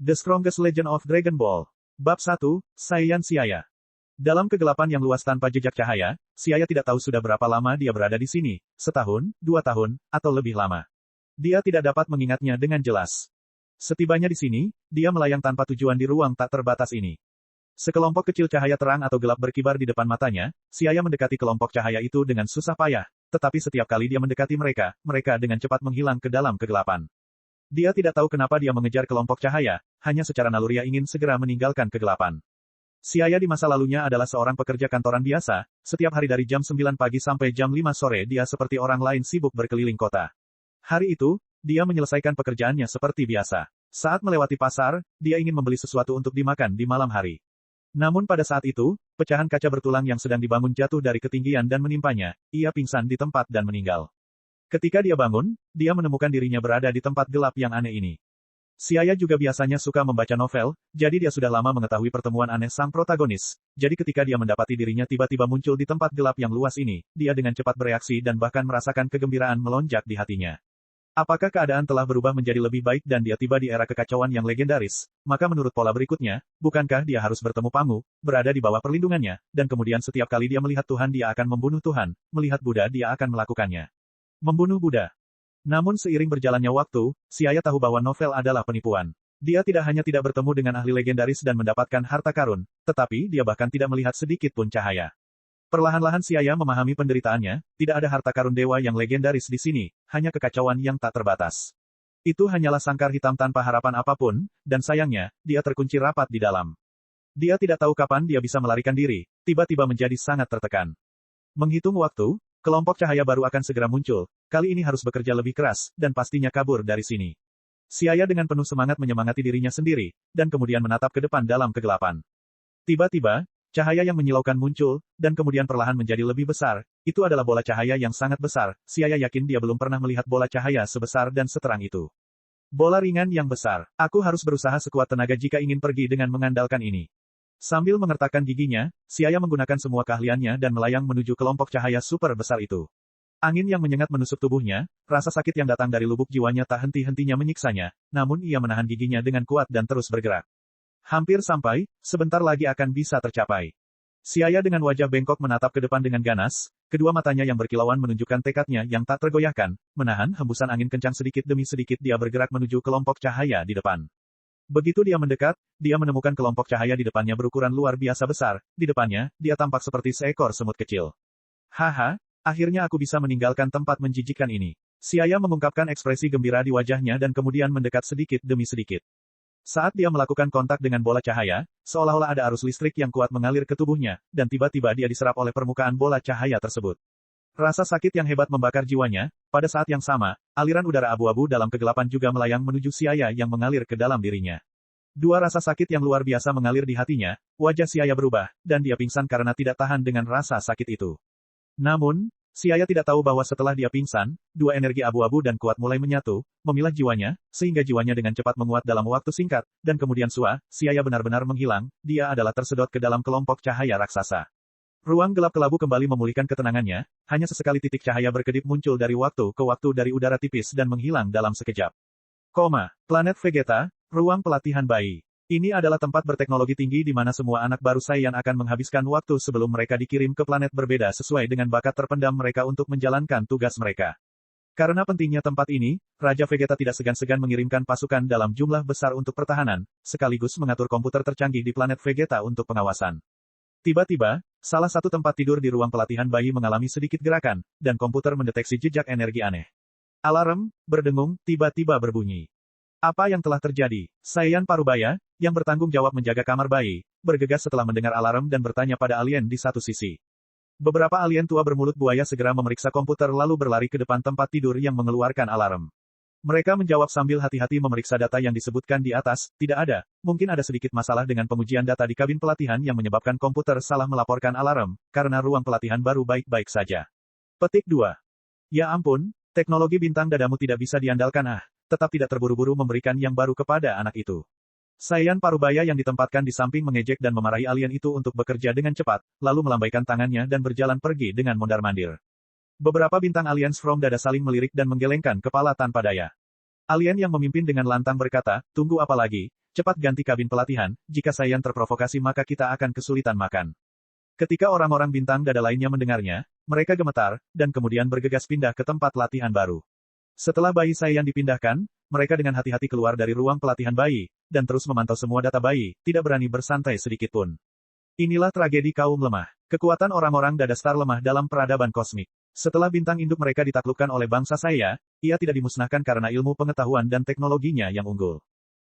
The Strongest Legend of Dragon Ball. Bab 1, Saiyan Siaya. Dalam kegelapan yang luas tanpa jejak cahaya, Siaya tidak tahu sudah berapa lama dia berada di sini, setahun, 2 tahun, atau lebih lama. Dia tidak dapat mengingatnya dengan jelas. Setibanya di sini, dia melayang tanpa tujuan di ruang tak terbatas ini. Sekelompok kecil cahaya terang atau gelap berkibar di depan matanya, Siaya mendekati kelompok cahaya itu dengan susah payah, tetapi setiap kali dia mendekati mereka, mereka dengan cepat menghilang ke dalam kegelapan. Dia tidak tahu kenapa dia mengejar kelompok cahaya, hanya secara naluriah ingin segera meninggalkan kegelapan. Siaya di masa lalunya adalah seorang pekerja kantoran biasa, setiap hari dari jam 9 pagi sampai jam 5 sore dia seperti orang lain sibuk berkeliling kota. Hari itu, dia menyelesaikan pekerjaannya seperti biasa. Saat melewati pasar, dia ingin membeli sesuatu untuk dimakan di malam hari. Namun pada saat itu, pecahan kaca bertulang yang sedang dibangun jatuh dari ketinggian dan menimpanya, ia pingsan di tempat dan meninggal. Ketika dia bangun, dia menemukan dirinya berada di tempat gelap yang aneh ini. Siaya juga biasanya suka membaca novel, jadi dia sudah lama mengetahui pertemuan aneh sang protagonis. Jadi ketika dia mendapati dirinya tiba-tiba muncul di tempat gelap yang luas ini, dia dengan cepat bereaksi dan bahkan merasakan kegembiraan melonjak di hatinya. Apakah keadaan telah berubah menjadi lebih baik dan dia tiba di era kekacauan yang legendaris? Maka menurut pola berikutnya, bukankah dia harus bertemu Pangu, berada di bawah perlindungannya, dan kemudian setiap kali dia melihat Tuhan dia akan membunuh Tuhan, melihat Buddha dia akan melakukannya. Membunuh Buddha. Namun seiring berjalannya waktu, Siaya tahu bahwa novel adalah penipuan. Dia tidak hanya tidak bertemu dengan ahli legendaris dan mendapatkan harta karun, tetapi dia bahkan tidak melihat sedikit pun cahaya. Perlahan-lahan Siaya memahami penderitaannya, tidak ada harta karun dewa yang legendaris di sini, hanya kekacauan yang tak terbatas. Itu hanyalah sangkar hitam tanpa harapan apapun, dan sayangnya, dia terkunci rapat di dalam. Dia tidak tahu kapan dia bisa melarikan diri, tiba-tiba menjadi sangat tertekan. Menghitung waktu, kelompok cahaya baru akan segera muncul, kali ini harus bekerja lebih keras, dan pastinya kabur dari sini. Siaya dengan penuh semangat menyemangati dirinya sendiri, dan kemudian menatap ke depan dalam kegelapan. Tiba-tiba, cahaya yang menyilaukan muncul, dan kemudian perlahan menjadi lebih besar, itu adalah bola cahaya yang sangat besar, Siaya yakin dia belum pernah melihat bola cahaya sebesar dan seterang itu. Bola ringan yang besar, aku harus berusaha sekuat tenaga jika ingin pergi dengan mengandalkan ini. Sambil mengertakkan giginya, Siaya menggunakan semua keahliannya dan melayang menuju kelompok cahaya super besar itu. Angin yang menyengat menusuk tubuhnya, rasa sakit yang datang dari lubuk jiwanya tak henti-hentinya menyiksanya, namun ia menahan giginya dengan kuat dan terus bergerak. Hampir sampai, sebentar lagi akan bisa tercapai. Siaya dengan wajah bengkok menatap ke depan dengan ganas, kedua matanya yang berkilauan menunjukkan tekadnya yang tak tergoyahkan, menahan hembusan angin kencang sedikit demi sedikit dia bergerak menuju kelompok cahaya di depan. Begitu dia mendekat, dia menemukan kelompok cahaya di depannya berukuran luar biasa besar, di depannya, dia tampak seperti seekor semut kecil. Haha, akhirnya aku bisa meninggalkan tempat menjijikkan ini. Siaya mengungkapkan ekspresi gembira di wajahnya dan kemudian mendekat sedikit demi sedikit. Saat dia melakukan kontak dengan bola cahaya, seolah-olah ada arus listrik yang kuat mengalir ke tubuhnya, dan tiba-tiba dia diserap oleh permukaan bola cahaya tersebut. Rasa sakit yang hebat membakar jiwanya, pada saat yang sama, aliran udara abu-abu dalam kegelapan juga melayang menuju Siaya yang mengalir ke dalam dirinya. Dua rasa sakit yang luar biasa mengalir di hatinya, wajah Siaya berubah, dan dia pingsan karena tidak tahan dengan rasa sakit itu. Namun, Siaya tidak tahu bahwa setelah dia pingsan, dua energi abu-abu dan kuat mulai menyatu, memilah jiwanya, sehingga jiwanya dengan cepat menguat dalam waktu singkat, dan kemudian Siaya benar-benar menghilang, dia adalah tersedot ke dalam kelompok cahaya raksasa. Ruang gelap kelabu kembali memulihkan ketenangannya, hanya sesekali titik cahaya berkedip muncul dari waktu ke waktu dari udara tipis dan menghilang dalam sekejap. Planet Vegeta, ruang pelatihan bayi. Ini adalah tempat berteknologi tinggi di mana semua anak baru Saiyan akan menghabiskan waktu sebelum mereka dikirim ke planet berbeda sesuai dengan bakat terpendam mereka untuk menjalankan tugas mereka. Karena pentingnya tempat ini, Raja Vegeta tidak segan-segan mengirimkan pasukan dalam jumlah besar untuk pertahanan, sekaligus mengatur komputer tercanggih di planet Vegeta untuk pengawasan. Tiba-tiba, salah satu tempat tidur di ruang pelatihan bayi mengalami sedikit gerakan, dan komputer mendeteksi jejak energi aneh. Alarm, berdengung, tiba-tiba berbunyi. Apa yang telah terjadi? Saiyan Parubaya, yang bertanggung jawab menjaga kamar bayi, bergegas setelah mendengar alarm dan bertanya pada alien di satu sisi. Beberapa alien tua bermulut buaya segera memeriksa komputer lalu berlari ke depan tempat tidur yang mengeluarkan alarm. Mereka menjawab sambil hati-hati memeriksa data yang disebutkan di atas, tidak ada, mungkin ada sedikit masalah dengan pengujian data di kabin pelatihan yang menyebabkan komputer salah melaporkan alarm, karena ruang pelatihan baru baik-baik saja. Petik 2. Ya ampun, teknologi bintang dadamu tidak bisa diandalkan tetap tidak terburu-buru memberikan yang baru kepada anak itu. Saiyan Parubaya yang ditempatkan di samping mengejek dan memarahi alien itu untuk bekerja dengan cepat, lalu melambaikan tangannya dan berjalan pergi dengan mondar-mandir. Beberapa bintang aliens from dada saling melirik dan menggelengkan kepala tanpa daya. Alien yang memimpin dengan lantang berkata, tunggu apa lagi, cepat ganti kabin pelatihan, jika Saiyan terprovokasi maka kita akan kesulitan makan. Ketika orang-orang bintang dada lainnya mendengarnya, mereka gemetar, dan kemudian bergegas pindah ke tempat latihan baru. Setelah bayi Saiyan dipindahkan, mereka dengan hati-hati keluar dari ruang pelatihan bayi, dan terus memantau semua data bayi, tidak berani bersantai sedikitpun. Inilah tragedi kaum lemah. Kekuatan orang-orang dada star lemah dalam peradaban kosmik. Setelah bintang induk mereka ditaklukkan oleh bangsa saya, ia tidak dimusnahkan karena ilmu pengetahuan dan teknologinya yang unggul.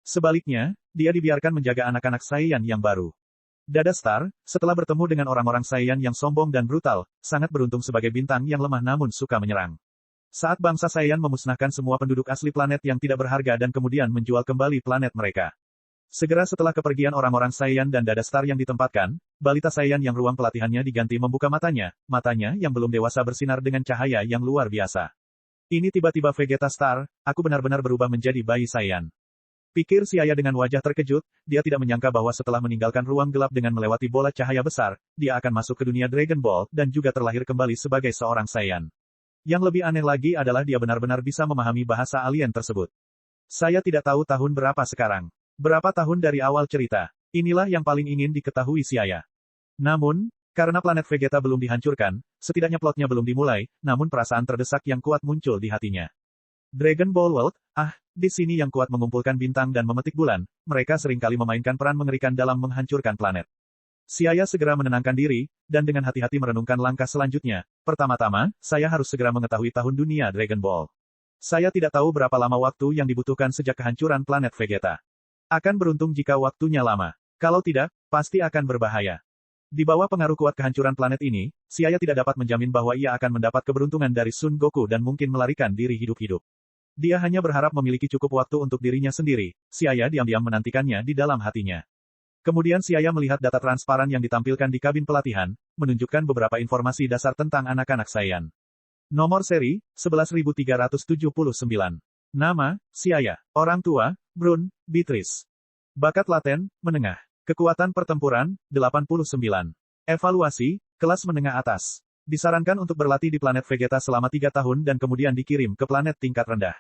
Sebaliknya, dia dibiarkan menjaga anak-anak Saiyan yang baru. Dada Star, setelah bertemu dengan orang-orang Saiyan yang sombong dan brutal, sangat beruntung sebagai bintang yang lemah namun suka menyerang. Saat bangsa Saiyan memusnahkan semua penduduk asli planet yang tidak berharga dan kemudian menjual kembali planet mereka. Segera setelah kepergian orang-orang Saiyan dan Dada Star yang ditempatkan, balita Saiyan yang ruang pelatihannya diganti membuka matanya yang belum dewasa bersinar dengan cahaya yang luar biasa. Ini tiba-tiba Vegeta Star, aku benar-benar berubah menjadi bayi Saiyan. Pikir si ayah dengan wajah terkejut, dia tidak menyangka bahwa setelah meninggalkan ruang gelap dengan melewati bola cahaya besar, dia akan masuk ke dunia Dragon Ball dan juga terlahir kembali sebagai seorang Saiyan. Yang lebih aneh lagi adalah dia benar-benar bisa memahami bahasa alien tersebut. Saya tidak tahu tahun berapa sekarang. Berapa tahun dari awal cerita? Inilah yang paling ingin diketahui si ayah. Namun, karena planet Vegeta belum dihancurkan, setidaknya plotnya belum dimulai, namun perasaan terdesak yang kuat muncul di hatinya. Dragon Ball World, di sini yang kuat mengumpulkan bintang dan memetik bulan, mereka seringkali memainkan peran mengerikan dalam menghancurkan planet. Si ayah segera menenangkan diri, dan dengan hati-hati merenungkan langkah selanjutnya. Pertama-tama, saya harus segera mengetahui tahun dunia Dragon Ball. Saya tidak tahu berapa lama waktu yang dibutuhkan sejak kehancuran planet Vegeta. Akan beruntung jika waktunya lama. Kalau tidak, pasti akan berbahaya. Di bawah pengaruh kuat kehancuran planet ini, si ayah tidak dapat menjamin bahwa ia akan mendapat keberuntungan dari Sun Goku dan mungkin melarikan diri hidup-hidup. Dia hanya berharap memiliki cukup waktu untuk dirinya sendiri. Si ayah diam-diam menantikannya di dalam hatinya. Kemudian si ayah melihat data transparan yang ditampilkan di kabin pelatihan, menunjukkan beberapa informasi dasar tentang anak-anak Saiyan. Nomor seri, 11.379. Nama, si ayah. Orang tua, Brun, Beatrice. Bakat laten, menengah. Kekuatan pertempuran, 89. Evaluasi, kelas menengah atas. Disarankan untuk berlatih di planet Vegeta selama 3 tahun dan kemudian dikirim ke planet tingkat rendah.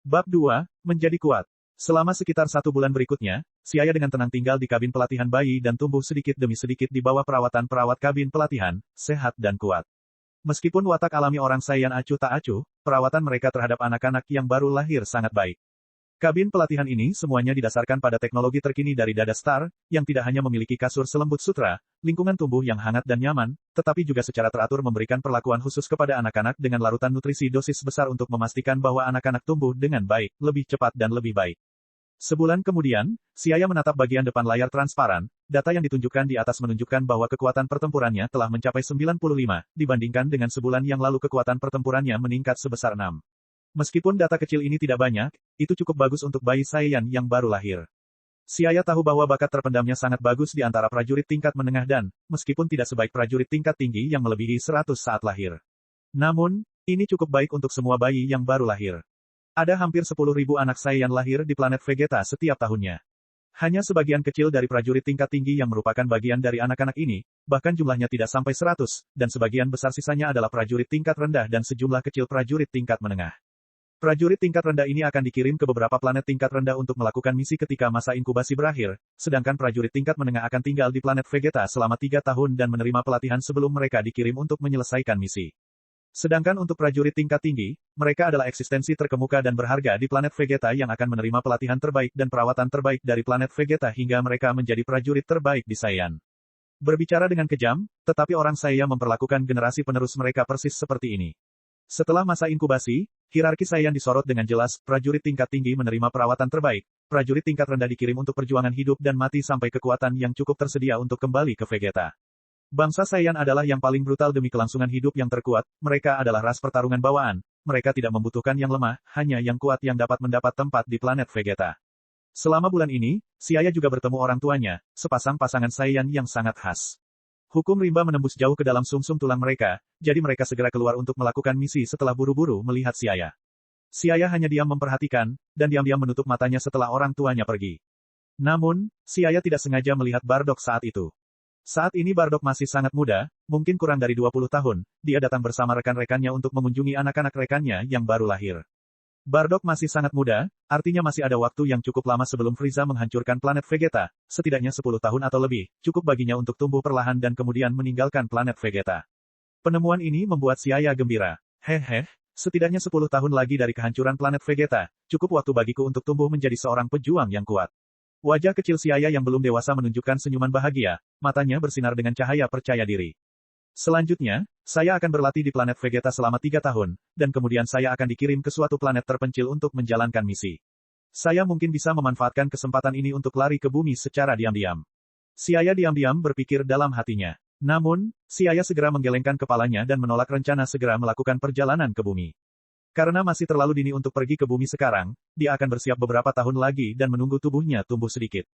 Bab 2, menjadi kuat. Selama sekitar 1 bulan berikutnya, si ayah dengan tenang tinggal di kabin pelatihan bayi dan tumbuh sedikit demi sedikit di bawah perawatan perawat kabin pelatihan, sehat dan kuat. Meskipun watak alami orang Saiyan acuh tak acuh, perawatan mereka terhadap anak-anak yang baru lahir sangat baik. Kabin pelatihan ini semuanya didasarkan pada teknologi terkini dari Dada Star, yang tidak hanya memiliki kasur selembut sutra, lingkungan tumbuh yang hangat dan nyaman, tetapi juga secara teratur memberikan perlakuan khusus kepada anak-anak dengan larutan nutrisi dosis besar untuk memastikan bahwa anak-anak tumbuh dengan baik, lebih cepat dan lebih baik. Sebulan kemudian, si ayah menatap bagian depan layar transparan, data yang ditunjukkan di atas menunjukkan bahwa kekuatan pertempurannya telah mencapai 95, dibandingkan dengan sebulan yang lalu kekuatan pertempurannya meningkat sebesar 6. Meskipun data kecil ini tidak banyak, itu cukup bagus untuk bayi Saiyan yang baru lahir. Si ayah tahu bahwa bakat terpendamnya sangat bagus di antara prajurit tingkat menengah dan, meskipun tidak sebaik prajurit tingkat tinggi yang melebihi 100 saat lahir. Namun, ini cukup baik untuk semua bayi yang baru lahir. Ada hampir 10.000 anak Saiyan lahir di planet Vegeta setiap tahunnya. Hanya sebagian kecil dari prajurit tingkat tinggi yang merupakan bagian dari anak-anak ini, bahkan jumlahnya tidak sampai 100, dan sebagian besar sisanya adalah prajurit tingkat rendah dan sejumlah kecil prajurit tingkat menengah. Prajurit tingkat rendah ini akan dikirim ke beberapa planet tingkat rendah untuk melakukan misi ketika masa inkubasi berakhir, sedangkan prajurit tingkat menengah akan tinggal di planet Vegeta selama 3 tahun dan menerima pelatihan sebelum mereka dikirim untuk menyelesaikan misi. Sedangkan untuk prajurit tingkat tinggi, mereka adalah eksistensi terkemuka dan berharga di planet Vegeta yang akan menerima pelatihan terbaik dan perawatan terbaik dari planet Vegeta hingga mereka menjadi prajurit terbaik di Saiyan. Berbicara dengan kejam, tetapi orang Saiyan memperlakukan generasi penerus mereka persis seperti ini. Setelah masa inkubasi, hierarki Saiyan disorot dengan jelas, prajurit tingkat tinggi menerima perawatan terbaik, prajurit tingkat rendah dikirim untuk perjuangan hidup dan mati sampai kekuatan yang cukup tersedia untuk kembali ke Vegeta. Bangsa Saiyan adalah yang paling brutal demi kelangsungan hidup yang terkuat, mereka adalah ras pertarungan bawaan, mereka tidak membutuhkan yang lemah, hanya yang kuat yang dapat mendapat tempat di planet Vegeta. Selama bulan ini, si ayah juga bertemu orang tuanya, sepasang pasangan Saiyan yang sangat khas. Hukum rimba menembus jauh ke dalam sumsum tulang mereka, jadi mereka segera keluar untuk melakukan misi setelah buru-buru melihat si ayah. Si ayah hanya diam memperhatikan, dan diam-diam menutup matanya setelah orang tuanya pergi. Namun, si ayah tidak sengaja melihat Bardock saat itu. Saat ini Bardock masih sangat muda, mungkin kurang dari 20 tahun, dia datang bersama rekan-rekannya untuk mengunjungi anak-anak rekannya yang baru lahir. Bardock masih sangat muda, artinya masih ada waktu yang cukup lama sebelum Frieza menghancurkan planet Vegeta, setidaknya 10 tahun atau lebih, cukup baginya untuk tumbuh perlahan dan kemudian meninggalkan planet Vegeta. Penemuan ini membuat Xiaya gembira. Hehe, setidaknya 10 tahun lagi dari kehancuran planet Vegeta, cukup waktu bagiku untuk tumbuh menjadi seorang pejuang yang kuat. Wajah kecil Xiaya yang belum dewasa menunjukkan senyuman bahagia, matanya bersinar dengan cahaya percaya diri. Selanjutnya, saya akan berlatih di planet Vegeta selama 3 tahun, dan kemudian saya akan dikirim ke suatu planet terpencil untuk menjalankan misi. Saya mungkin bisa memanfaatkan kesempatan ini untuk lari ke bumi secara diam-diam. Xiaya diam-diam berpikir dalam hatinya. Namun, Xiaya segera menggelengkan kepalanya dan menolak rencana segera melakukan perjalanan ke bumi. Karena masih terlalu dini untuk pergi ke bumi sekarang, dia akan bersiap beberapa tahun lagi dan menunggu tubuhnya tumbuh sedikit.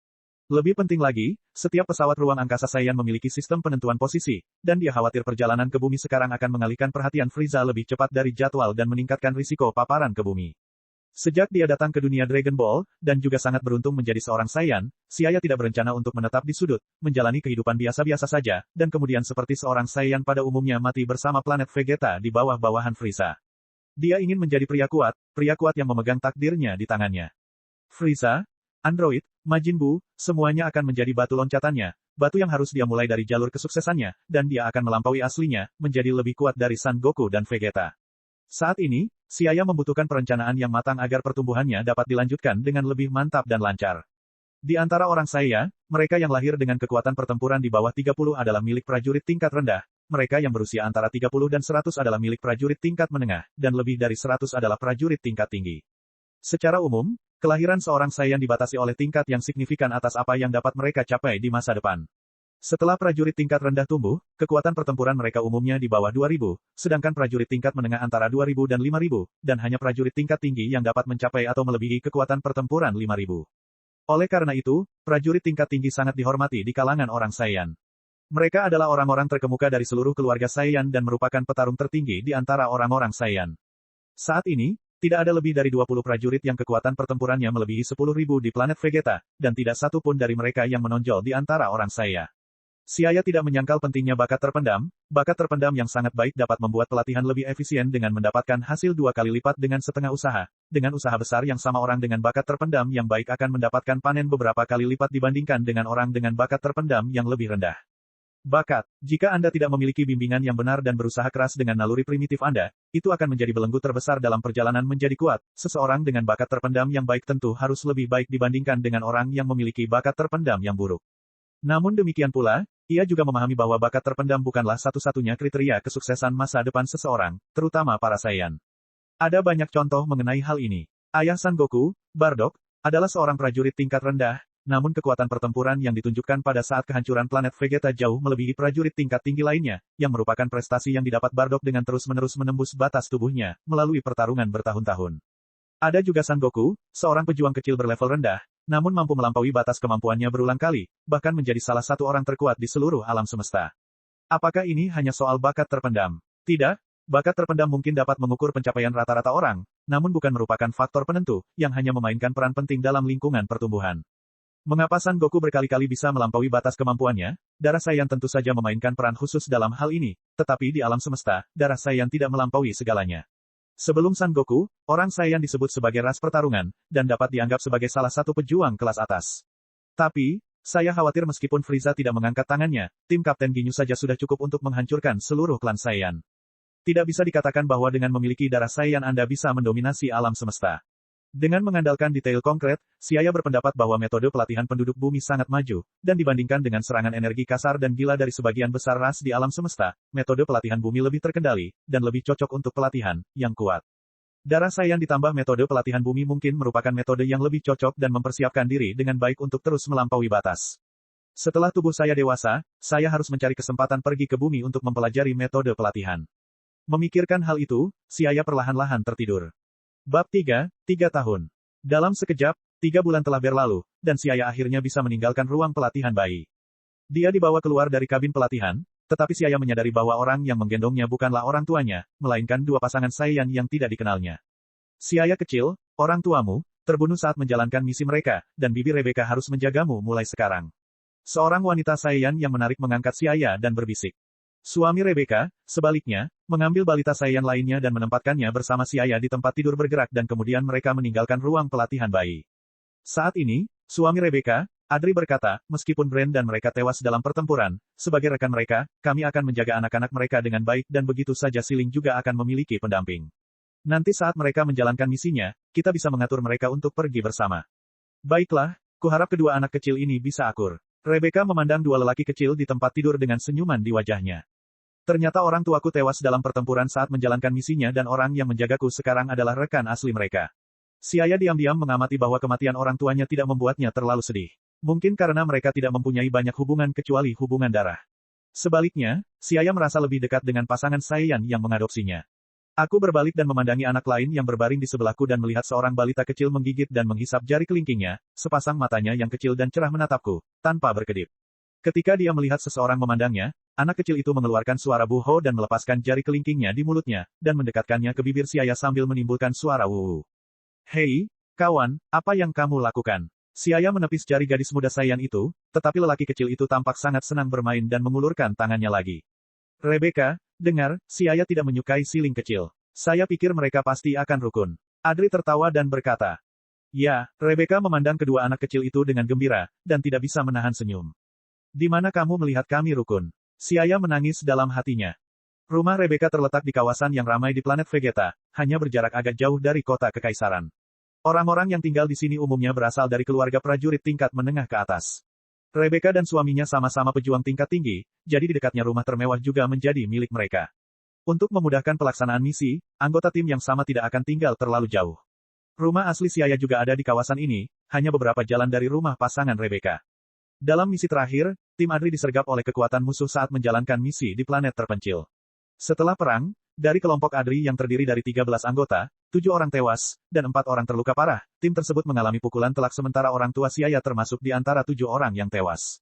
Lebih penting lagi, setiap pesawat ruang angkasa Saiyan memiliki sistem penentuan posisi, dan dia khawatir perjalanan ke bumi sekarang akan mengalihkan perhatian Frieza lebih cepat dari jadwal dan meningkatkan risiko paparan ke bumi. Sejak dia datang ke dunia Dragon Ball, dan juga sangat beruntung menjadi seorang Saiyan, Xiaya tidak berencana untuk menetap di sudut, menjalani kehidupan biasa-biasa saja, dan kemudian seperti seorang Saiyan pada umumnya mati bersama planet Vegeta di bawah-bawahan Frieza. Dia ingin menjadi pria kuat yang memegang takdirnya di tangannya. Frieza, Android, Majin Buu, semuanya akan menjadi batu loncatannya, batu yang harus dia mulai dari jalur kesuksesannya, dan dia akan melampaui aslinya, menjadi lebih kuat dari Son Goku dan Vegeta. Saat ini, Xiaya membutuhkan perencanaan yang matang agar pertumbuhannya dapat dilanjutkan dengan lebih mantap dan lancar. Di antara orang Saiya, mereka yang lahir dengan kekuatan pertempuran di bawah 30 adalah milik prajurit tingkat rendah, mereka yang berusia antara 30 dan 100 adalah milik prajurit tingkat menengah, dan lebih dari 100 adalah prajurit tingkat tinggi. Secara umum, kelahiran seorang Saiyan dibatasi oleh tingkat yang signifikan atas apa yang dapat mereka capai di masa depan. Setelah prajurit tingkat rendah tumbuh, kekuatan pertempuran mereka umumnya di bawah 2000, sedangkan prajurit tingkat menengah antara 2000 dan 5000, dan hanya prajurit tingkat tinggi yang dapat mencapai atau melebihi kekuatan pertempuran 5000. Oleh karena itu, prajurit tingkat tinggi sangat dihormati di kalangan orang Saiyan. Mereka adalah orang-orang terkemuka dari seluruh keluarga Saiyan dan merupakan petarung tertinggi di antara orang-orang Saiyan. Saat ini, tidak ada lebih dari 20 prajurit yang kekuatan pertempurannya melebihi 10.000 di planet Vegeta, dan tidak satu pun dari mereka yang menonjol di antara orang Saiya. Xiaya tidak menyangkal pentingnya bakat terpendam yang sangat baik dapat membuat pelatihan lebih efisien dengan mendapatkan hasil 2 kali lipat dengan setengah usaha. Dengan usaha besar yang sama orang dengan bakat terpendam yang baik akan mendapatkan panen beberapa kali lipat dibandingkan dengan orang dengan bakat terpendam yang lebih rendah. Bakat. Jika Anda tidak memiliki bimbingan yang benar dan berusaha keras dengan naluri primitif Anda, itu akan menjadi belenggu terbesar dalam perjalanan menjadi kuat. Seseorang dengan bakat terpendam yang baik tentu harus lebih baik dibandingkan dengan orang yang memiliki bakat terpendam yang buruk. Namun demikian pula, ia juga memahami bahwa bakat terpendam bukanlah satu-satunya kriteria kesuksesan masa depan seseorang, terutama para Saiyan. Ada banyak contoh mengenai hal ini. Ayah Son Goku, Bardock, adalah seorang prajurit tingkat rendah, namun kekuatan pertempuran yang ditunjukkan pada saat kehancuran planet Vegeta jauh melebihi prajurit tingkat tinggi lainnya, yang merupakan prestasi yang didapat Bardock dengan terus-menerus menembus batas tubuhnya, melalui pertarungan bertahun-tahun. Ada juga Son Goku, seorang pejuang kecil berlevel rendah, namun mampu melampaui batas kemampuannya berulang kali, bahkan menjadi salah satu orang terkuat di seluruh alam semesta. Apakah ini hanya soal bakat terpendam? Tidak, bakat terpendam mungkin dapat mengukur pencapaian rata-rata orang, namun bukan merupakan faktor penentu, yang hanya memainkan peran penting dalam lingkungan pertumbuhan. Mengapa Son Goku berkali-kali bisa melampaui batas kemampuannya? Darah Saiyan tentu saja memainkan peran khusus dalam hal ini, tetapi di alam semesta, darah Saiyan tidak melampaui segalanya. Sebelum Son Goku, orang Saiyan disebut sebagai ras pertarungan, dan dapat dianggap sebagai salah satu pejuang kelas atas. Tapi, saya khawatir meskipun Frieza tidak mengangkat tangannya, tim Kapten Ginyu saja sudah cukup untuk menghancurkan seluruh klan Saiyan. Tidak bisa dikatakan bahwa dengan memiliki darah Saiyan Anda bisa mendominasi alam semesta. Dengan mengandalkan detail konkret, Xiaya berpendapat bahwa metode pelatihan penduduk bumi sangat maju, dan dibandingkan dengan serangan energi kasar dan gila dari sebagian besar ras di alam semesta, metode pelatihan bumi lebih terkendali, dan lebih cocok untuk pelatihan yang kuat. Darah Saiyan ditambah metode pelatihan bumi mungkin merupakan metode yang lebih cocok dan mempersiapkan diri dengan baik untuk terus melampaui batas. Setelah tubuh saya dewasa, saya harus mencari kesempatan pergi ke bumi untuk mempelajari metode pelatihan. Memikirkan hal itu, Xiaya perlahan-lahan tertidur. Bab 3, 3 tahun. Dalam sekejap, 3 bulan telah berlalu, dan Xiaya akhirnya bisa meninggalkan ruang pelatihan bayi. Dia dibawa keluar dari kabin pelatihan, tetapi Xiaya menyadari bahwa orang yang menggendongnya bukanlah orang tuanya, melainkan 2 pasangan Saiyan yang tidak dikenalnya. Xiaya kecil, orang tuamu, terbunuh saat menjalankan misi mereka, dan Bibi Rebecca harus menjagamu mulai sekarang. Seorang wanita Saiyan yang menarik mengangkat Xiaya dan berbisik. Suami Rebecca, sebaliknya, mengambil balita Saiyan lainnya dan menempatkannya bersama Siaya di tempat tidur bergerak dan kemudian mereka meninggalkan ruang pelatihan bayi. Saat ini, suami Rebecca, Adri berkata, meskipun Brand dan mereka tewas dalam pertempuran, sebagai rekan mereka, kami akan menjaga anak-anak mereka dengan baik dan begitu saja Siling juga akan memiliki pendamping. Nanti saat mereka menjalankan misinya, kita bisa mengatur mereka untuk pergi bersama. Baiklah, kuharap kedua anak kecil ini bisa akur. Rebecca memandang dua lelaki kecil di tempat tidur dengan senyuman di wajahnya. Ternyata orang tuaku tewas dalam pertempuran saat menjalankan misinya dan orang yang menjagaku sekarang adalah rekan asli mereka. Siaya diam-diam mengamati bahwa kematian orang tuanya tidak membuatnya terlalu sedih. Mungkin karena mereka tidak mempunyai banyak hubungan kecuali hubungan darah. Sebaliknya, Siaya merasa lebih dekat dengan pasangan Saiyan yang mengadopsinya. Aku berbalik dan memandangi anak lain yang berbaring di sebelahku dan melihat seorang balita kecil menggigit dan menghisap jari kelingkingnya, sepasang matanya yang kecil dan cerah menatapku, tanpa berkedip. Ketika dia melihat seseorang memandangnya, anak kecil itu mengeluarkan suara buho dan melepaskan jari kelingkingnya di mulutnya, dan mendekatkannya ke bibir Siaya sambil menimbulkan suara wuwu. Hei, kawan, apa yang kamu lakukan? Siaya menepis jari gadis muda Saiyan itu, tetapi lelaki kecil itu tampak sangat senang bermain dan mengulurkan tangannya lagi. Rebecca, dengar, Siaya tidak menyukai Siling kecil. Saya pikir mereka pasti akan rukun. Adri tertawa dan berkata. Ya, Rebecca memandang kedua anak kecil itu dengan gembira, dan tidak bisa menahan senyum. Di mana kamu melihat kami rukun? Siaya menangis dalam hatinya. Rumah Rebecca terletak di kawasan yang ramai di planet Vegeta, hanya berjarak agak jauh dari kota kekaisaran. Orang-orang yang tinggal di sini umumnya berasal dari keluarga prajurit tingkat menengah ke atas. Rebecca dan suaminya sama-sama pejuang tingkat tinggi, jadi di dekatnya rumah termewah juga menjadi milik mereka. Untuk memudahkan pelaksanaan misi, anggota tim yang sama tidak akan tinggal terlalu jauh. Rumah asli Siaya juga ada di kawasan ini, hanya beberapa jalan dari rumah pasangan Rebecca. Dalam misi terakhir, tim Adri disergap oleh kekuatan musuh saat menjalankan misi di planet terpencil. Setelah perang, dari kelompok Adri yang terdiri dari 13 anggota, 7 orang tewas, dan 4 orang terluka parah, tim tersebut mengalami pukulan telak sementara orang tua Siaya termasuk di antara 7 orang yang tewas.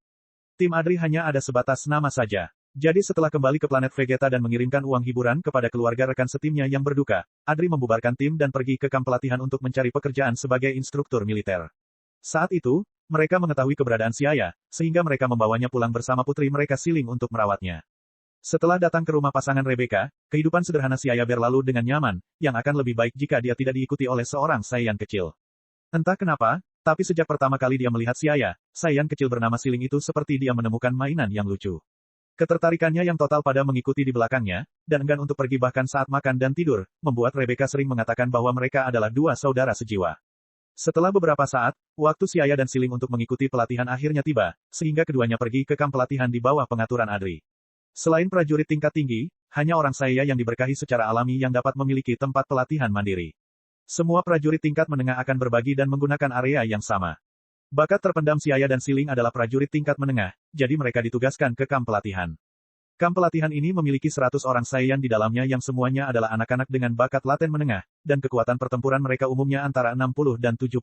Tim Adri hanya ada sebatas nama saja. Jadi setelah kembali ke planet Vegeta dan mengirimkan uang hiburan kepada keluarga rekan setimnya yang berduka, Adri membubarkan tim dan pergi ke kamp pelatihan untuk mencari pekerjaan sebagai instruktur militer. Saat itu, mereka mengetahui keberadaan Siaya, sehingga mereka membawanya pulang bersama putri mereka Siling untuk merawatnya. Setelah datang ke rumah pasangan Rebecca, kehidupan sederhana Siaya berlalu dengan nyaman, yang akan lebih baik jika dia tidak diikuti oleh seorang Saiyan kecil. Entah kenapa, tapi sejak pertama kali dia melihat Siaya, Saiyan kecil bernama Siling itu seperti dia menemukan mainan yang lucu. Ketertarikannya yang total pada mengikuti di belakangnya, dan enggan untuk pergi bahkan saat makan dan tidur, membuat Rebecca sering mengatakan bahwa mereka adalah dua saudara sejiwa. Setelah beberapa saat, waktu Siaya dan Siling untuk mengikuti pelatihan akhirnya tiba, sehingga keduanya pergi ke kamp pelatihan di bawah pengaturan Adri. Selain prajurit tingkat tinggi, hanya orang Saya yang diberkahi secara alami yang dapat memiliki tempat pelatihan mandiri. Semua prajurit tingkat menengah akan berbagi dan menggunakan area yang sama. Bakat terpendam Siaya dan Siling adalah prajurit tingkat menengah, jadi mereka ditugaskan ke kamp pelatihan. Kamp pelatihan ini memiliki 100 orang Saiyan di dalamnya yang semuanya adalah anak-anak dengan bakat laten menengah, dan kekuatan pertempuran mereka umumnya antara 60 dan 70.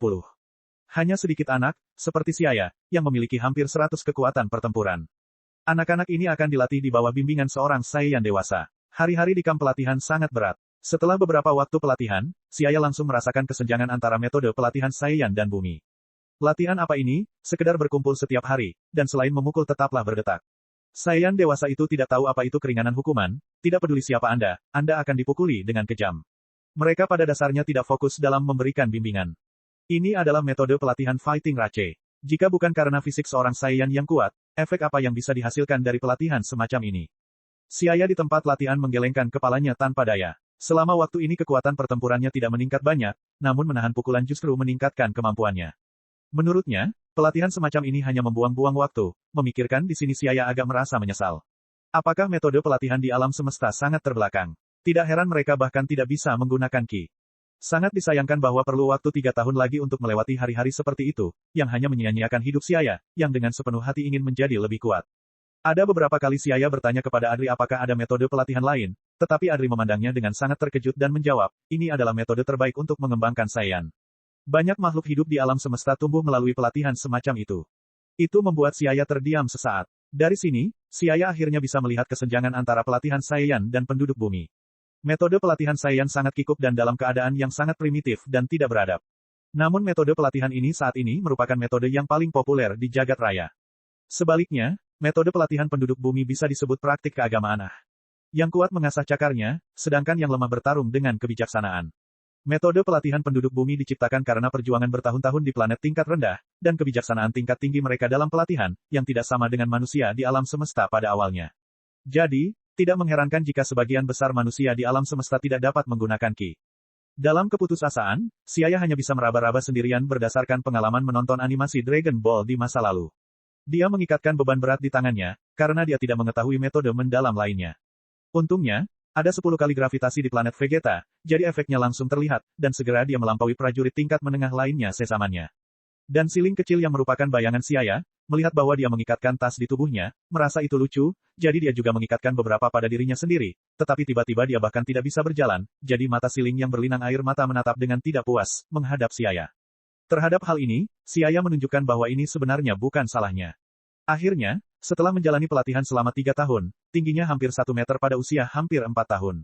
Hanya sedikit anak, seperti Siaya, yang memiliki hampir 100 kekuatan pertempuran. Anak-anak ini akan dilatih di bawah bimbingan seorang Saiyan dewasa. Hari-hari di kamp pelatihan sangat berat. Setelah beberapa waktu pelatihan, Siaya langsung merasakan kesenjangan antara metode pelatihan Saiyan dan bumi. Latihan apa ini? Sekedar berkumpul setiap hari, dan selain memukul tetaplah berdetak. Saiyan dewasa itu tidak tahu apa itu keringanan hukuman, tidak peduli siapa Anda akan dipukuli dengan kejam. Mereka pada dasarnya tidak fokus dalam memberikan bimbingan. Ini adalah metode pelatihan fighting rache. Jika bukan karena fisik seorang Saiyan yang kuat, efek apa yang bisa dihasilkan dari pelatihan semacam ini? Siaya di tempat latihan menggelengkan kepalanya tanpa daya. Selama waktu ini kekuatan pertempurannya tidak meningkat banyak, namun menahan pukulan justru meningkatkan kemampuannya. Menurutnya, pelatihan semacam ini hanya membuang-buang waktu, memikirkan di sini Siaya agak merasa menyesal. Apakah metode pelatihan di alam semesta sangat terbelakang? Tidak heran mereka bahkan tidak bisa menggunakan ki. Sangat disayangkan bahwa perlu waktu 3 tahun lagi untuk melewati hari-hari seperti itu, yang hanya menyia-nyiakan hidup Siaya, yang dengan sepenuh hati ingin menjadi lebih kuat. Ada beberapa kali Siaya bertanya kepada Adri apakah ada metode pelatihan lain, tetapi Adri memandangnya dengan sangat terkejut dan menjawab, ini adalah metode terbaik untuk mengembangkan Saiyan. Banyak makhluk hidup di alam semesta tumbuh melalui pelatihan semacam itu. Itu membuat Siaya terdiam sesaat. Dari sini, Siaya akhirnya bisa melihat kesenjangan antara pelatihan Saiyan dan penduduk bumi. Metode pelatihan Saiyan sangat kikuk dan dalam keadaan yang sangat primitif dan tidak beradab. Namun metode pelatihan ini saat ini merupakan metode yang paling populer di jagat raya. Sebaliknya, metode pelatihan penduduk bumi bisa disebut praktik keagamaan. Yang kuat mengasah cakarnya, sedangkan yang lemah bertarung dengan kebijaksanaan. Metode pelatihan penduduk bumi diciptakan karena perjuangan bertahun-tahun di planet tingkat rendah, dan kebijaksanaan tingkat tinggi mereka dalam pelatihan, yang tidak sama dengan manusia di alam semesta pada awalnya. Jadi, tidak mengherankan jika sebagian besar manusia di alam semesta tidak dapat menggunakan Ki. Dalam keputusasaan, Siaya hanya bisa meraba-raba sendirian berdasarkan pengalaman menonton animasi Dragon Ball di masa lalu. Dia mengikatkan beban berat di tangannya, karena dia tidak mengetahui metode mendalam lainnya. Untungnya, ada 10 kali gravitasi di planet Vegeta, jadi efeknya langsung terlihat, dan segera dia melampaui prajurit tingkat menengah lainnya sesamanya. Dan siling kecil yang merupakan bayangan Siaya, melihat bahwa dia mengikatkan tas di tubuhnya, merasa itu lucu, jadi dia juga mengikatkan beberapa pada dirinya sendiri, tetapi tiba-tiba dia bahkan tidak bisa berjalan, jadi mata siling yang berlinang air mata menatap dengan tidak puas, menghadap Siaya. Terhadap hal ini, Siaya menunjukkan bahwa ini sebenarnya bukan salahnya. Akhirnya, setelah menjalani pelatihan selama 3 tahun, tingginya hampir 1 meter pada usia hampir 4 tahun.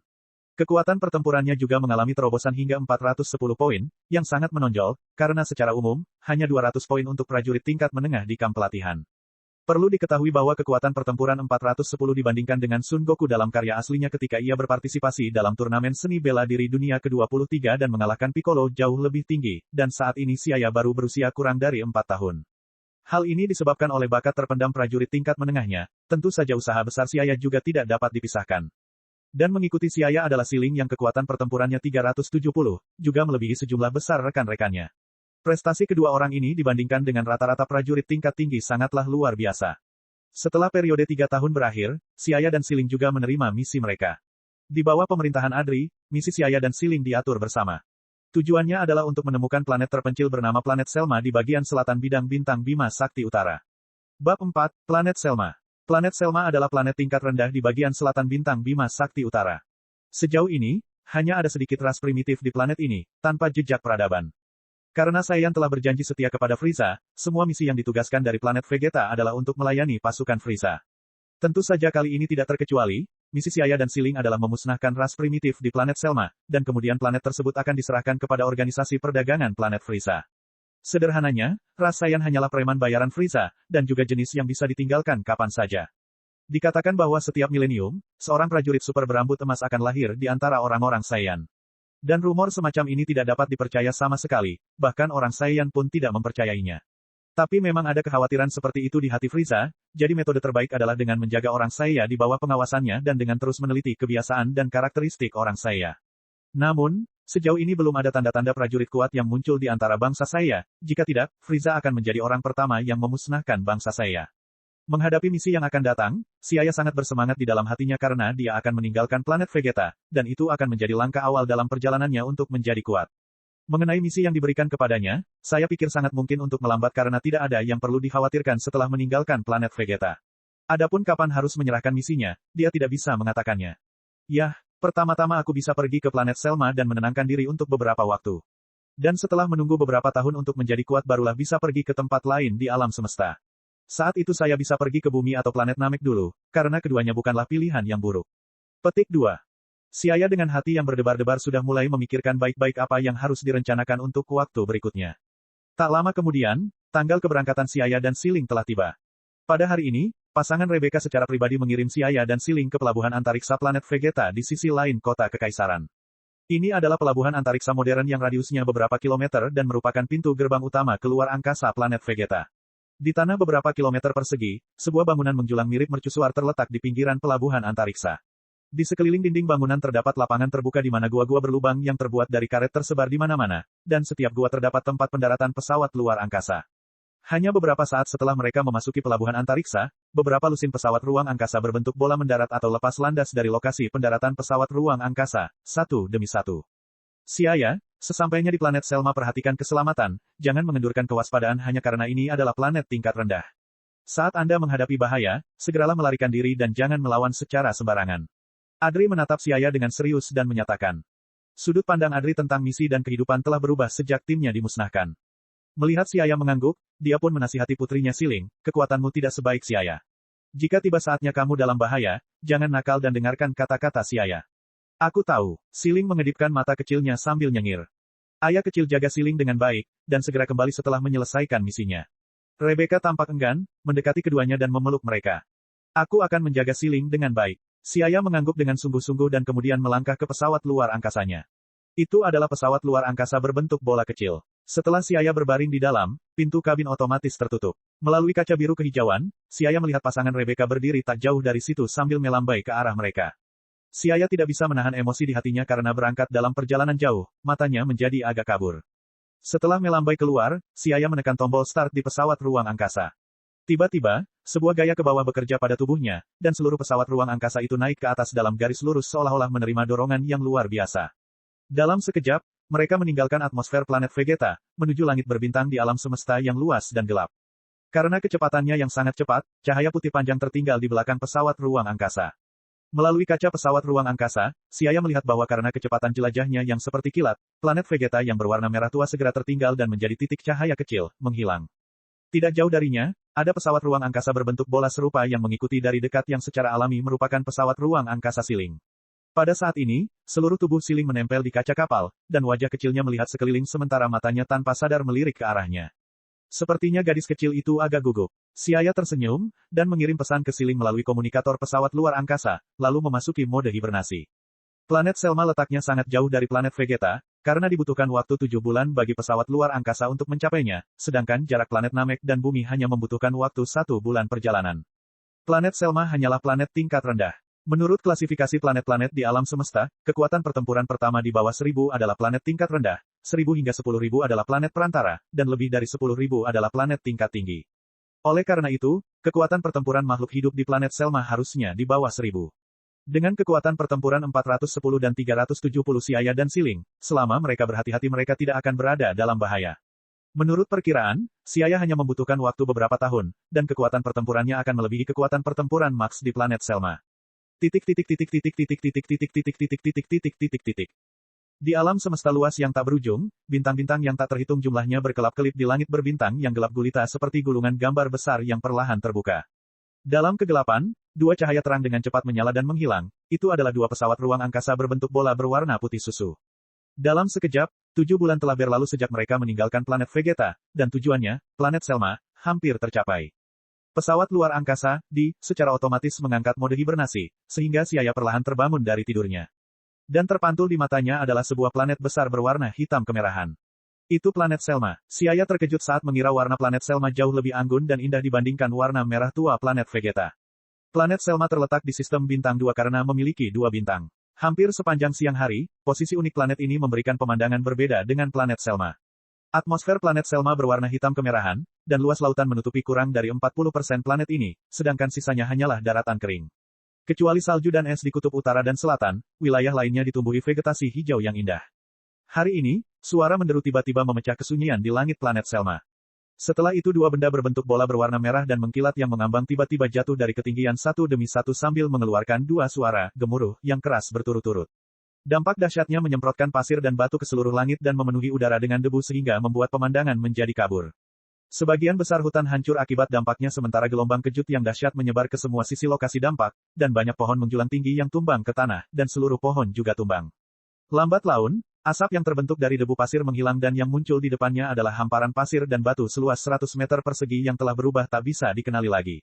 Kekuatan pertempurannya juga mengalami terobosan hingga 410 poin, yang sangat menonjol, karena secara umum, hanya 200 poin untuk prajurit tingkat menengah di kamp pelatihan. Perlu diketahui bahwa kekuatan pertempuran 410 dibandingkan dengan Sun Goku dalam karya aslinya ketika ia berpartisipasi dalam turnamen seni bela diri dunia ke-23 dan mengalahkan Piccolo jauh lebih tinggi, dan saat ini Siaya baru berusia kurang dari 4 tahun. Hal ini disebabkan oleh bakat terpendam prajurit tingkat menengahnya, tentu saja usaha besar Siaya juga tidak dapat dipisahkan. Dan mengikuti Siaya adalah siling yang kekuatan pertempurannya 370, juga melebihi sejumlah besar rekan-rekannya. Prestasi kedua orang ini dibandingkan dengan rata-rata prajurit tingkat tinggi sangatlah luar biasa. Setelah periode 3 tahun berakhir, Siaya dan Siling juga menerima misi mereka. Di bawah pemerintahan Adri, misi Siaya dan Siling diatur bersama. Tujuannya adalah untuk menemukan planet terpencil bernama planet Selma di bagian selatan bidang bintang Bima Sakti Utara. Bab 4, Planet Selma. Planet Selma adalah planet tingkat rendah di bagian selatan bintang Bima Sakti Utara. Sejauh ini, hanya ada sedikit ras primitif di planet ini, tanpa jejak peradaban. Karena Saiyan telah berjanji setia kepada Frieza, semua misi yang ditugaskan dari planet Vegeta adalah untuk melayani pasukan Frieza. Tentu saja kali ini tidak terkecuali, misi Siaya dan Siling adalah memusnahkan ras primitif di planet Selma, dan kemudian planet tersebut akan diserahkan kepada organisasi perdagangan planet Frieza. Sederhananya, ras Saiyan hanyalah preman bayaran Frieza, dan juga jenis yang bisa ditinggalkan kapan saja. Dikatakan bahwa setiap milenium, seorang prajurit super berambut emas akan lahir di antara orang-orang Saiyan. Dan rumor semacam ini tidak dapat dipercaya sama sekali, bahkan orang Saiyan pun tidak mempercayainya. Tapi memang ada kekhawatiran seperti itu di hati Frieza, jadi metode terbaik adalah dengan menjaga orang Saiyan di bawah pengawasannya dan dengan terus meneliti kebiasaan dan karakteristik orang Saiyan. Namun, sejauh ini belum ada tanda-tanda prajurit kuat yang muncul di antara bangsa Saiyan. Jika tidak, Frieza akan menjadi orang pertama yang memusnahkan bangsa Saiyan. Menghadapi misi yang akan datang, Siaya sangat bersemangat di dalam hatinya karena dia akan meninggalkan planet Vegeta, dan itu akan menjadi langkah awal dalam perjalanannya untuk menjadi kuat. Mengenai misi yang diberikan kepadanya, saya pikir sangat mungkin untuk melambat karena tidak ada yang perlu dikhawatirkan setelah meninggalkan planet Vegeta. Adapun kapan harus menyerahkan misinya, dia tidak bisa mengatakannya. Yah, pertama-tama aku bisa pergi ke planet Selma dan menenangkan diri untuk beberapa waktu. Dan setelah menunggu beberapa tahun untuk menjadi kuat barulah bisa pergi ke tempat lain di alam semesta. Saat itu saya bisa pergi ke bumi atau planet Namek dulu, karena keduanya bukanlah pilihan yang buruk. Petik 2. Siaya dengan hati yang berdebar-debar sudah mulai memikirkan baik-baik apa yang harus direncanakan untuk waktu berikutnya. Tak lama kemudian, tanggal keberangkatan Siaya dan Siling telah tiba. Pada hari ini, pasangan Rebecca secara pribadi mengirim Siaya dan Siling ke pelabuhan antariksa planet Vegeta di sisi lain kota Kekaisaran. Ini adalah pelabuhan antariksa modern yang radiusnya beberapa kilometer dan merupakan pintu gerbang utama keluar angkasa planet Vegeta. Di tanah beberapa kilometer persegi, sebuah bangunan menjulang mirip mercusuar terletak di pinggiran pelabuhan antariksa. Di sekeliling dinding bangunan terdapat lapangan terbuka di mana gua-gua berlubang yang terbuat dari karet tersebar di mana-mana, dan setiap gua terdapat tempat pendaratan pesawat luar angkasa. Hanya beberapa saat setelah mereka memasuki pelabuhan antariksa, beberapa lusin pesawat ruang angkasa berbentuk bola mendarat atau lepas landas dari lokasi pendaratan pesawat ruang angkasa, satu demi satu. Siaya, sesampainya di planet Selma perhatikan keselamatan, jangan mengendurkan kewaspadaan hanya karena ini adalah planet tingkat rendah. Saat Anda menghadapi bahaya, segeralah melarikan diri dan jangan melawan secara sembarangan. Adri menatap Siaya dengan serius dan menyatakan. Sudut pandang Adri tentang misi dan kehidupan telah berubah sejak timnya dimusnahkan. Melihat Siaya mengangguk, dia pun menasihati putrinya Siling, kekuatanmu tidak sebaik Siaya. Jika tiba saatnya kamu dalam bahaya, jangan nakal dan dengarkan kata-kata Siaya. Aku tahu, Siling mengedipkan mata kecilnya sambil nyengir. Ayah kecil jaga Siling dengan baik, dan segera kembali setelah menyelesaikan misinya. Rebecca tampak enggan, mendekati keduanya dan memeluk mereka. Aku akan menjaga Siling dengan baik. Siaya mengangguk dengan sungguh-sungguh dan kemudian melangkah ke pesawat luar angkasanya. Itu adalah pesawat luar angkasa berbentuk bola kecil. Setelah Siaya berbaring di dalam, pintu kabin otomatis tertutup. Melalui kaca biru kehijauan, Siaya melihat pasangan Rebecca berdiri tak jauh dari situ sambil melambai ke arah mereka. Siaya tidak bisa menahan emosi di hatinya karena berangkat dalam perjalanan jauh, matanya menjadi agak kabur. Setelah melambai keluar, Siaya menekan tombol start di pesawat ruang angkasa. Tiba-tiba, sebuah gaya ke bawah bekerja pada tubuhnya, dan seluruh pesawat ruang angkasa itu naik ke atas dalam garis lurus seolah-olah menerima dorongan yang luar biasa. Dalam sekejap, mereka meninggalkan atmosfer planet Vegeta, menuju langit berbintang di alam semesta yang luas dan gelap. Karena kecepatannya yang sangat cepat, cahaya putih panjang tertinggal di belakang pesawat ruang angkasa. Melalui kaca pesawat ruang angkasa, Siaya melihat bahwa karena kecepatan jelajahnya yang seperti kilat, planet Vegeta yang berwarna merah tua segera tertinggal dan menjadi titik cahaya kecil, menghilang. Tidak jauh darinya, ada pesawat ruang angkasa berbentuk bola serupa yang mengikuti dari dekat yang secara alami merupakan pesawat ruang angkasa Siling. Pada saat ini, seluruh tubuh Siling menempel di kaca kapal, dan wajah kecilnya melihat sekeliling sementara matanya tanpa sadar melirik ke arahnya. Sepertinya gadis kecil itu agak gugup. Siaya tersenyum, dan mengirim pesan ke Siling melalui komunikator pesawat luar angkasa, lalu memasuki mode hibernasi. Planet Selma letaknya sangat jauh dari planet Vegeta, karena dibutuhkan waktu 7 bulan bagi pesawat luar angkasa untuk mencapainya, sedangkan jarak planet Namek dan Bumi hanya membutuhkan waktu 1 bulan perjalanan. Planet Selma hanyalah planet tingkat rendah. Menurut klasifikasi planet-planet di alam semesta, kekuatan pertempuran pertama di bawah 1000 adalah planet tingkat rendah, 1000 hingga 10.000 adalah planet perantara, dan lebih dari 10.000 adalah planet tingkat tinggi. Oleh karena itu, kekuatan pertempuran makhluk hidup di planet Selma harusnya di bawah 1000. Dengan kekuatan pertempuran 410 dan 370 Siaya dan Siling, selama mereka berhati-hati mereka tidak akan berada dalam bahaya. Menurut perkiraan, Siaya hanya membutuhkan waktu beberapa tahun, dan kekuatan pertempurannya akan melebihi kekuatan pertempuran Max di planet Selma. Di alam semesta luas yang tak berujung, bintang-bintang yang tak terhitung jumlahnya berkelap-kelip di langit berbintang yang gelap gulita seperti gulungan gambar besar yang perlahan terbuka. Dalam kegelapan, dua cahaya terang dengan cepat menyala dan menghilang, itu adalah dua pesawat ruang angkasa berbentuk bola berwarna putih susu. Dalam sekejap, 7 bulan telah berlalu sejak mereka meninggalkan planet Vegeta, dan tujuannya, planet Selma, hampir tercapai. Pesawat luar angkasa, secara otomatis mengangkat mode hibernasi, sehingga Siaya perlahan terbangun dari tidurnya. Dan terpantul di matanya adalah sebuah planet besar berwarna hitam kemerahan. Itu planet Selma. Siaya terkejut saat mengira warna planet Selma jauh lebih anggun dan indah dibandingkan warna merah tua planet Vegeta. Planet Selma terletak di sistem bintang 2 karena memiliki 2 bintang. Hampir sepanjang siang hari, posisi unik planet ini memberikan pemandangan berbeda dengan planet Selma. Atmosfer planet Selma berwarna hitam kemerahan, dan luas lautan menutupi kurang dari 40% planet ini, sedangkan sisanya hanyalah daratan kering. Kecuali salju dan es di kutub utara dan selatan, wilayah lainnya ditumbuhi vegetasi hijau yang indah. Hari ini, suara menderu tiba-tiba memecah kesunyian di langit planet Selma. Setelah itu dua benda berbentuk bola berwarna merah dan mengkilat yang mengambang tiba-tiba jatuh dari ketinggian satu demi satu sambil mengeluarkan dua suara gemuruh yang keras berturut-turut. Dampak dahsyatnya menyemprotkan pasir dan batu ke seluruh langit dan memenuhi udara dengan debu sehingga membuat pemandangan menjadi kabur. Sebagian besar hutan hancur akibat dampaknya sementara gelombang kejut yang dahsyat menyebar ke semua sisi lokasi dampak, dan banyak pohon menjulang tinggi yang tumbang ke tanah, dan seluruh pohon juga tumbang. Lambat laun, asap yang terbentuk dari debu pasir menghilang dan yang muncul di depannya adalah hamparan pasir dan batu seluas 100 meter persegi yang telah berubah tak bisa dikenali lagi.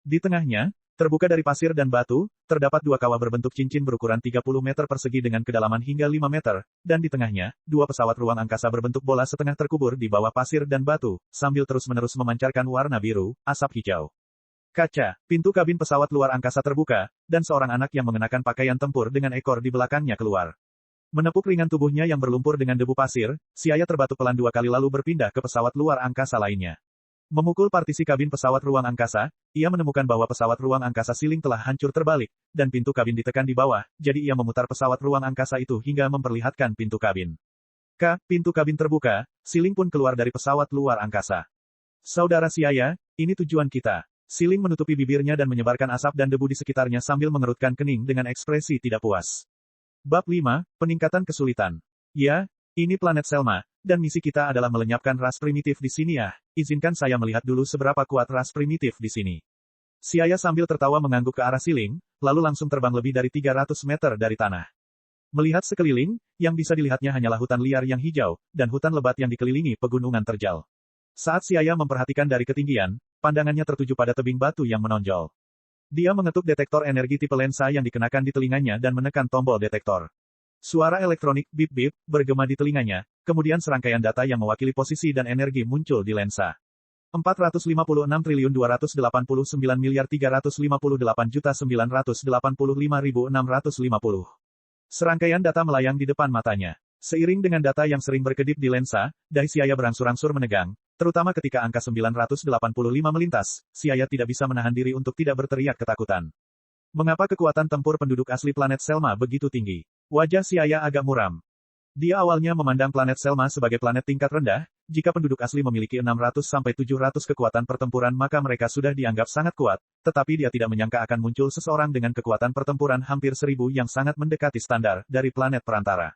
Di tengahnya, terbuka dari pasir dan batu, terdapat dua kawah berbentuk cincin berukuran 30 meter persegi dengan kedalaman hingga 5 meter, dan di tengahnya, dua pesawat ruang angkasa berbentuk bola setengah terkubur di bawah pasir dan batu, sambil terus-menerus memancarkan warna biru, asap hijau. Kaca, pintu kabin pesawat luar angkasa terbuka, dan seorang anak yang mengenakan pakaian tempur dengan ekor di belakangnya keluar. Menepuk ringan tubuhnya yang berlumpur dengan debu pasir, Siaya terbatuk pelan 2 kali lalu berpindah ke pesawat luar angkasa lainnya. Memukul partisi kabin pesawat ruang angkasa, ia menemukan bahwa pesawat ruang angkasa Siling telah hancur terbalik, dan pintu kabin ditekan di bawah, jadi ia memutar pesawat ruang angkasa itu hingga memperlihatkan pintu kabin. Pintu kabin terbuka, Siling pun keluar dari pesawat luar angkasa. Saudara Siaya, ini tujuan kita. Siling menutupi bibirnya dan menyebarkan asap dan debu di sekitarnya sambil mengerutkan kening dengan ekspresi tidak puas. Bab 5, Peningkatan Kesulitan. Ya, ini planet Selma, dan misi kita adalah melenyapkan ras primitif di sini ya. Izinkan saya melihat dulu seberapa kuat ras primitif di sini. Siaya sambil tertawa mengangguk ke arah Siling, lalu langsung terbang lebih dari 300 meter dari tanah. Melihat sekeliling, yang bisa dilihatnya hanyalah hutan liar yang hijau, dan hutan lebat yang dikelilingi pegunungan terjal. Saat Siaya memperhatikan dari ketinggian, pandangannya tertuju pada tebing batu yang menonjol. Dia mengetuk detektor energi tipe lensa yang dikenakan di telinganya dan menekan tombol detektor. Suara elektronik bip-bip bergema di telinganya, kemudian serangkaian data yang mewakili posisi dan energi muncul di lensa. 456.289.358.985.650. Serangkaian data melayang di depan matanya. Seiring dengan data yang sering berkedip di lensa, dahi Siaya berangsur-angsur menegang, terutama ketika angka 985 melintas. Siaya tidak bisa menahan diri untuk tidak berteriak ketakutan. Mengapa kekuatan tempur penduduk asli planet Selma begitu tinggi? Wajah Siaya agak muram. Dia awalnya memandang planet Selma sebagai planet tingkat rendah. Jika penduduk asli memiliki 600-700 kekuatan pertempuran maka mereka sudah dianggap sangat kuat, tetapi dia tidak menyangka akan muncul seseorang dengan kekuatan pertempuran hampir 1000 yang sangat mendekati standar dari planet perantara.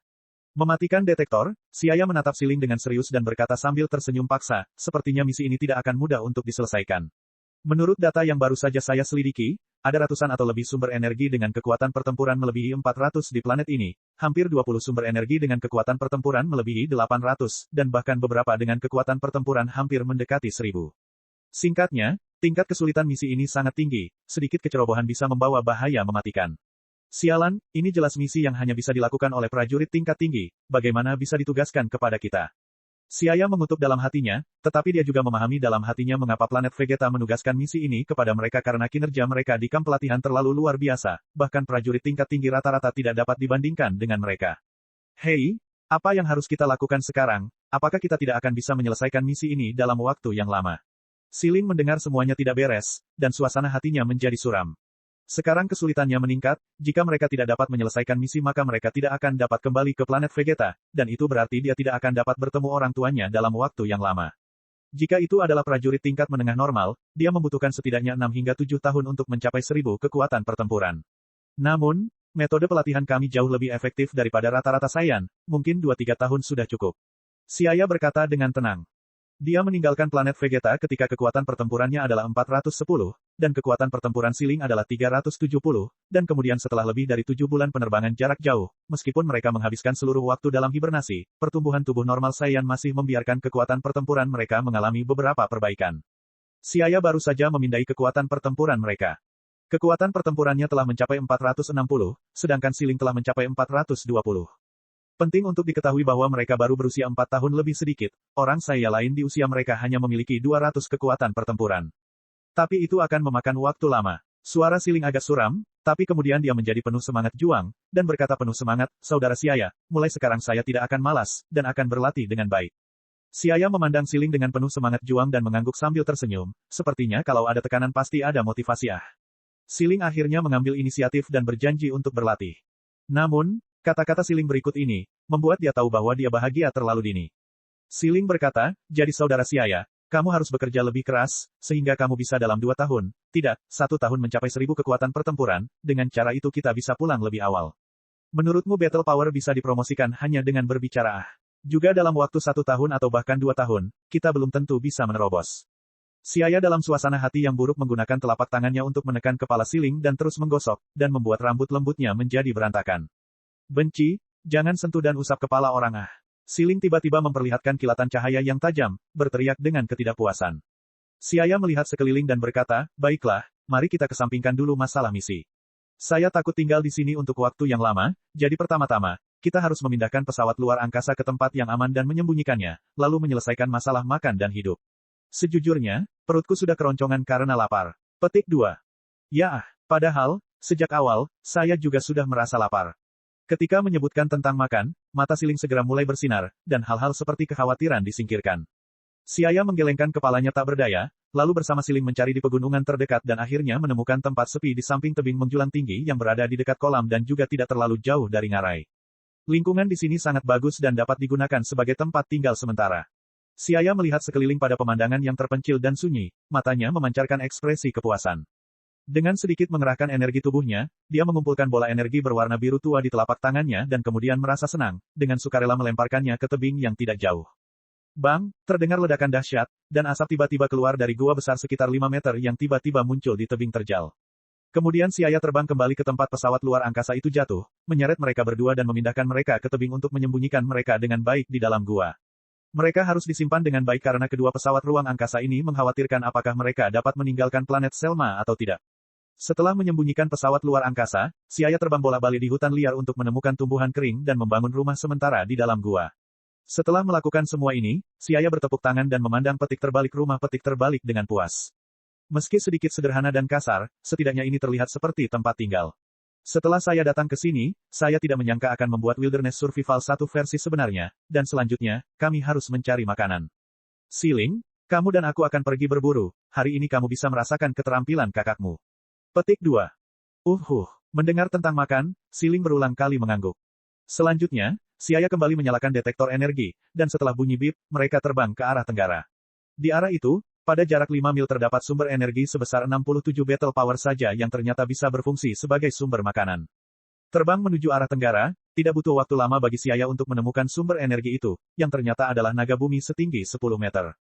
Mematikan detektor, Siaya menatap siling dengan serius dan berkata sambil tersenyum paksa, sepertinya misi ini tidak akan mudah untuk diselesaikan. Menurut data yang baru saja saya selidiki, ada ratusan atau lebih sumber energi dengan kekuatan pertempuran melebihi 400 di planet ini, hampir 20 sumber energi dengan kekuatan pertempuran melebihi 800, dan bahkan beberapa dengan kekuatan pertempuran hampir mendekati 1000. Singkatnya, tingkat kesulitan misi ini sangat tinggi, sedikit kecerobohan bisa membawa bahaya mematikan. Sialan, ini jelas misi yang hanya bisa dilakukan oleh prajurit tingkat tinggi, bagaimana bisa ditugaskan kepada kita? Siaya mengutuk dalam hatinya, tetapi dia juga memahami dalam hatinya mengapa planet Vegeta menugaskan misi ini kepada mereka karena kinerja mereka di kamp pelatihan terlalu luar biasa, bahkan prajurit tingkat tinggi rata-rata tidak dapat dibandingkan dengan mereka. Hei, apa yang harus kita lakukan sekarang? Apakah kita tidak akan bisa menyelesaikan misi ini dalam waktu yang lama? Siling mendengar semuanya tidak beres, dan suasana hatinya menjadi suram. Sekarang kesulitannya meningkat, jika mereka tidak dapat menyelesaikan misi maka mereka tidak akan dapat kembali ke planet Vegeta, dan itu berarti dia tidak akan dapat bertemu orang tuanya dalam waktu yang lama. Jika itu adalah prajurit tingkat menengah normal, dia membutuhkan setidaknya 6 hingga 7 tahun untuk mencapai 1000 kekuatan pertempuran. Namun, metode pelatihan kami jauh lebih efektif daripada rata-rata Saiyan, mungkin 2-3 tahun sudah cukup. Siaya berkata dengan tenang. Dia meninggalkan planet Vegeta ketika kekuatan pertempurannya adalah 410, dan kekuatan pertempuran Siling adalah 370, dan kemudian setelah lebih dari 7 bulan penerbangan jarak jauh, meskipun mereka menghabiskan seluruh waktu dalam hibernasi, pertumbuhan tubuh normal Saiyan masih membiarkan kekuatan pertempuran mereka mengalami beberapa perbaikan. Siaya baru saja memindai kekuatan pertempuran mereka. Kekuatan pertempurannya telah mencapai 460, sedangkan Siling telah mencapai 420. Penting untuk diketahui bahwa mereka baru berusia 4 tahun lebih sedikit, orang Saya lain di usia mereka hanya memiliki 200 kekuatan pertempuran. Tapi itu akan memakan waktu lama. Suara Siling agak suram, tapi kemudian dia menjadi penuh semangat juang, dan berkata penuh semangat, Saudara Siaya, mulai sekarang saya tidak akan malas, dan akan berlatih dengan baik. Siaya memandang Siling dengan penuh semangat juang dan mengangguk sambil tersenyum, sepertinya kalau ada tekanan pasti ada motivasi. Siling akhirnya mengambil inisiatif dan berjanji untuk berlatih. Namun, kata-kata Siling berikut ini, membuat dia tahu bahwa dia bahagia terlalu dini. Siling berkata, jadi Saudara Siaya, kamu harus bekerja lebih keras, sehingga kamu bisa dalam 2 tahun, tidak, 1 tahun mencapai 1000 kekuatan pertempuran, dengan cara itu kita bisa pulang lebih awal. Menurutmu battle power bisa dipromosikan hanya dengan berbicara. Juga dalam waktu 1 tahun atau bahkan 2 tahun, kita belum tentu bisa menerobos. Siaya dalam suasana hati yang buruk menggunakan telapak tangannya untuk menekan kepala Siling dan terus menggosok, dan membuat rambut lembutnya menjadi berantakan. Benci, jangan sentuh dan usap kepala orang. Siling tiba-tiba memperlihatkan kilatan cahaya yang tajam, berteriak dengan ketidakpuasan. Siaya melihat sekeliling dan berkata, baiklah, mari kita kesampingkan dulu masalah misi. Saya takut tinggal di sini untuk waktu yang lama, jadi pertama-tama, kita harus memindahkan pesawat luar angkasa ke tempat yang aman dan menyembunyikannya, lalu menyelesaikan masalah makan dan hidup. Sejujurnya, perutku sudah keroncongan karena lapar. Petik 2. Ya, padahal, sejak awal, saya juga sudah merasa lapar. Ketika menyebutkan tentang makan, mata Siling segera mulai bersinar, dan hal-hal seperti kekhawatiran disingkirkan. Siaya menggelengkan kepalanya tak berdaya, lalu bersama Siling mencari di pegunungan terdekat dan akhirnya menemukan tempat sepi di samping tebing menjulang tinggi yang berada di dekat kolam dan juga tidak terlalu jauh dari ngarai. Lingkungan di sini sangat bagus dan dapat digunakan sebagai tempat tinggal sementara. Siaya melihat sekeliling pada pemandangan yang terpencil dan sunyi, matanya memancarkan ekspresi kepuasan. Dengan sedikit mengerahkan energi tubuhnya, dia mengumpulkan bola energi berwarna biru tua di telapak tangannya dan kemudian merasa senang, dengan sukarela melemparkannya ke tebing yang tidak jauh. Bang, terdengar ledakan dahsyat, dan asap tiba-tiba keluar dari gua besar sekitar 5 meter yang tiba-tiba muncul di tebing terjal. Kemudian Siaya terbang kembali ke tempat pesawat luar angkasa itu jatuh, menyeret mereka berdua dan memindahkan mereka ke tebing untuk menyembunyikan mereka dengan baik di dalam gua. Mereka harus disimpan dengan baik karena kedua pesawat ruang angkasa ini mengkhawatirkan apakah mereka dapat meninggalkan planet Selma atau tidak. Setelah menyembunyikan pesawat luar angkasa, Siaya terbang bola-balik di hutan liar untuk menemukan tumbuhan kering dan membangun rumah sementara di dalam gua. Setelah melakukan semua ini, Siaya bertepuk tangan dan memandang petik terbalik rumah petik terbalik dengan puas. Meski sedikit sederhana dan kasar, setidaknya ini terlihat seperti tempat tinggal. Setelah saya datang ke sini, saya tidak menyangka akan membuat Wilderness Survival 1 versi sebenarnya, dan selanjutnya, kami harus mencari makanan. Siling, kamu dan aku akan pergi berburu, hari ini kamu bisa merasakan keterampilan kakakmu. Petik 2. Mendengar tentang makan, Siling berulang kali mengangguk. Selanjutnya, Siaya kembali menyalakan detektor energi, dan setelah bunyi bip, mereka terbang ke arah tenggara. Di arah itu, pada jarak 5 mil terdapat sumber energi sebesar 67 battle power saja yang ternyata bisa berfungsi sebagai sumber makanan. Terbang menuju arah tenggara, tidak butuh waktu lama bagi Siaya untuk menemukan sumber energi itu, yang ternyata adalah naga bumi setinggi 10 meter.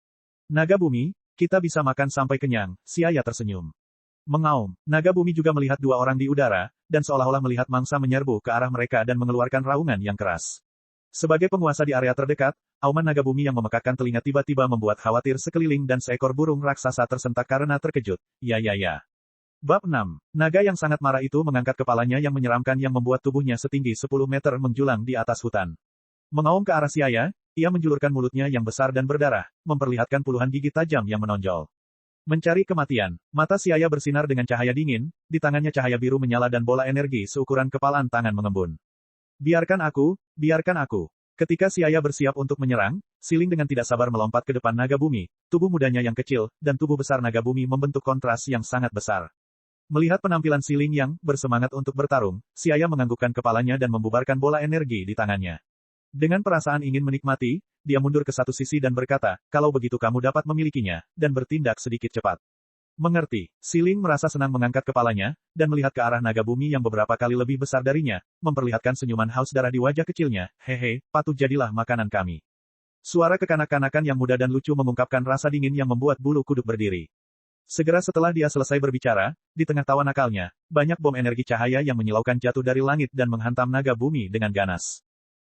Naga bumi, kita bisa makan sampai kenyang, Siaya tersenyum. Mengaum, naga bumi juga melihat dua orang di udara, dan seolah-olah melihat mangsa menyerbu ke arah mereka dan mengeluarkan raungan yang keras. Sebagai penguasa di area terdekat, auman naga bumi yang memekakkan telinga tiba-tiba membuat khawatir sekeliling dan seekor burung raksasa tersentak karena terkejut. Ya. Bab 6. Naga yang sangat marah itu mengangkat kepalanya yang menyeramkan yang membuat tubuhnya setinggi 10 meter menjulang di atas hutan. Mengaum ke arah Siaya, ia menjulurkan mulutnya yang besar dan berdarah, memperlihatkan puluhan gigi tajam yang menonjol. Mencari kematian. Mata Siaya bersinar dengan cahaya dingin, di tangannya cahaya biru menyala dan bola energi seukuran kepalan tangan mengembun. Biarkan aku. Ketika Siaya bersiap untuk menyerang, Siling dengan tidak sabar melompat ke depan naga bumi, tubuh mudanya yang kecil, dan tubuh besar naga bumi membentuk kontras yang sangat besar. Melihat penampilan Siling yang bersemangat untuk bertarung, Siaya menganggukkan kepalanya dan membubarkan bola energi di tangannya. Dengan perasaan ingin menikmati, dia mundur ke satu sisi dan berkata, kalau begitu kamu dapat memilikinya, dan bertindak sedikit cepat. Mengerti, Siling merasa senang mengangkat kepalanya, dan melihat ke arah naga bumi yang beberapa kali lebih besar darinya, memperlihatkan senyuman haus darah di wajah kecilnya, hehe, patut jadilah makanan kami. Suara kekanak-kanakan yang muda dan lucu mengungkapkan rasa dingin yang membuat bulu kuduk berdiri. Segera setelah dia selesai berbicara, di tengah tawa nakalnya, banyak bom energi cahaya yang menyilaukan jatuh dari langit dan menghantam naga bumi dengan ganas.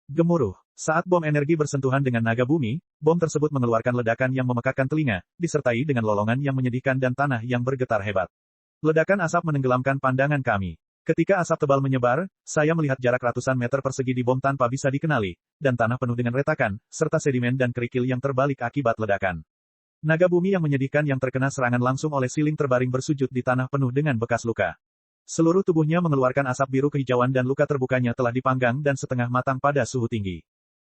Gemuruh. Saat bom energi bersentuhan dengan naga bumi, bom tersebut mengeluarkan ledakan yang memekakkan telinga, disertai dengan lolongan yang menyedihkan dan tanah yang bergetar hebat. Ledakan asap menenggelamkan pandangan kami. Ketika asap tebal menyebar, saya melihat jarak ratusan meter persegi di bom tanpa bisa dikenali, dan tanah penuh dengan retakan, serta sedimen dan kerikil yang terbalik akibat ledakan. Naga bumi yang menyedihkan yang terkena serangan langsung oleh Siling terbaring bersujud di tanah penuh dengan bekas luka. Seluruh tubuhnya mengeluarkan asap biru kehijauan dan luka terbukanya telah dipanggang dan setengah matang pada suhu tinggi.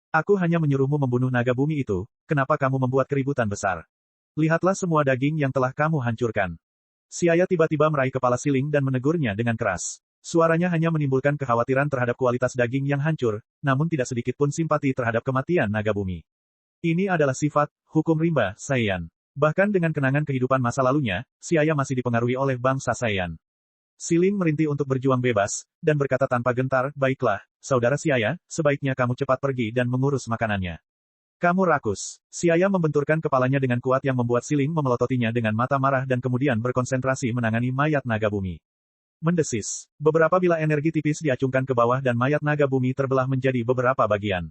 Aku hanya menyuruhmu membunuh naga bumi itu, kenapa kamu membuat keributan besar? Lihatlah semua daging yang telah kamu hancurkan. Siaya tiba-tiba meraih kepala Siling dan menegurnya dengan keras. Suaranya hanya menimbulkan kekhawatiran terhadap kualitas daging yang hancur, namun tidak sedikit pun simpati terhadap kematian naga bumi. Ini adalah sifat, hukum rimba, Saiyan. Bahkan dengan kenangan kehidupan masa lalunya, Siaya masih dipengaruhi oleh bangsa Saiyan. Siling merintih untuk berjuang bebas, dan berkata tanpa gentar, baiklah, saudara Siaya, sebaiknya kamu cepat pergi dan mengurus makanannya. Kamu rakus. Siaya membenturkan kepalanya dengan kuat yang membuat Siling memelototinya dengan mata marah dan kemudian berkonsentrasi menangani mayat naga bumi. Mendesis. Beberapa bila energi tipis diacungkan ke bawah dan mayat naga bumi terbelah menjadi beberapa bagian.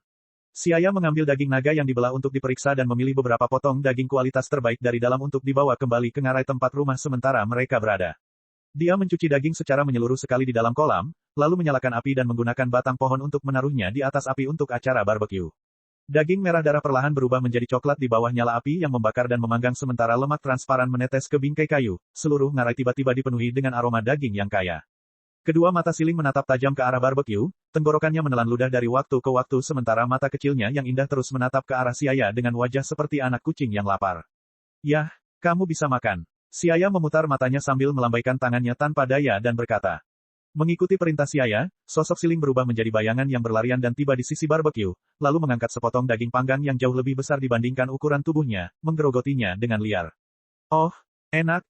Siaya mengambil daging naga yang dibelah untuk diperiksa dan memilih beberapa potong daging kualitas terbaik dari dalam untuk dibawa kembali ke ngarai tempat rumah sementara mereka berada. Dia mencuci daging secara menyeluruh sekali di dalam kolam, lalu menyalakan api dan menggunakan batang pohon untuk menaruhnya di atas api untuk acara barbecue. Daging merah darah perlahan berubah menjadi coklat di bawah nyala api yang membakar dan memanggang sementara lemak transparan menetes ke bingkai kayu. Seluruh ngarai tiba-tiba dipenuhi dengan aroma daging yang kaya. Kedua mata Siling menatap tajam ke arah barbecue, tenggorokannya menelan ludah dari waktu ke waktu sementara mata kecilnya yang indah terus menatap ke arah Siaya dengan wajah seperti anak kucing yang lapar. Yah, kamu bisa makan. Siaya memutar matanya sambil melambaikan tangannya tanpa daya dan berkata. Mengikuti perintah Siaya, sosok Siling berubah menjadi bayangan yang berlarian dan tiba di sisi barbecue, lalu mengangkat sepotong daging panggang yang jauh lebih besar dibandingkan ukuran tubuhnya, menggerogotinya dengan liar. Oh, enak,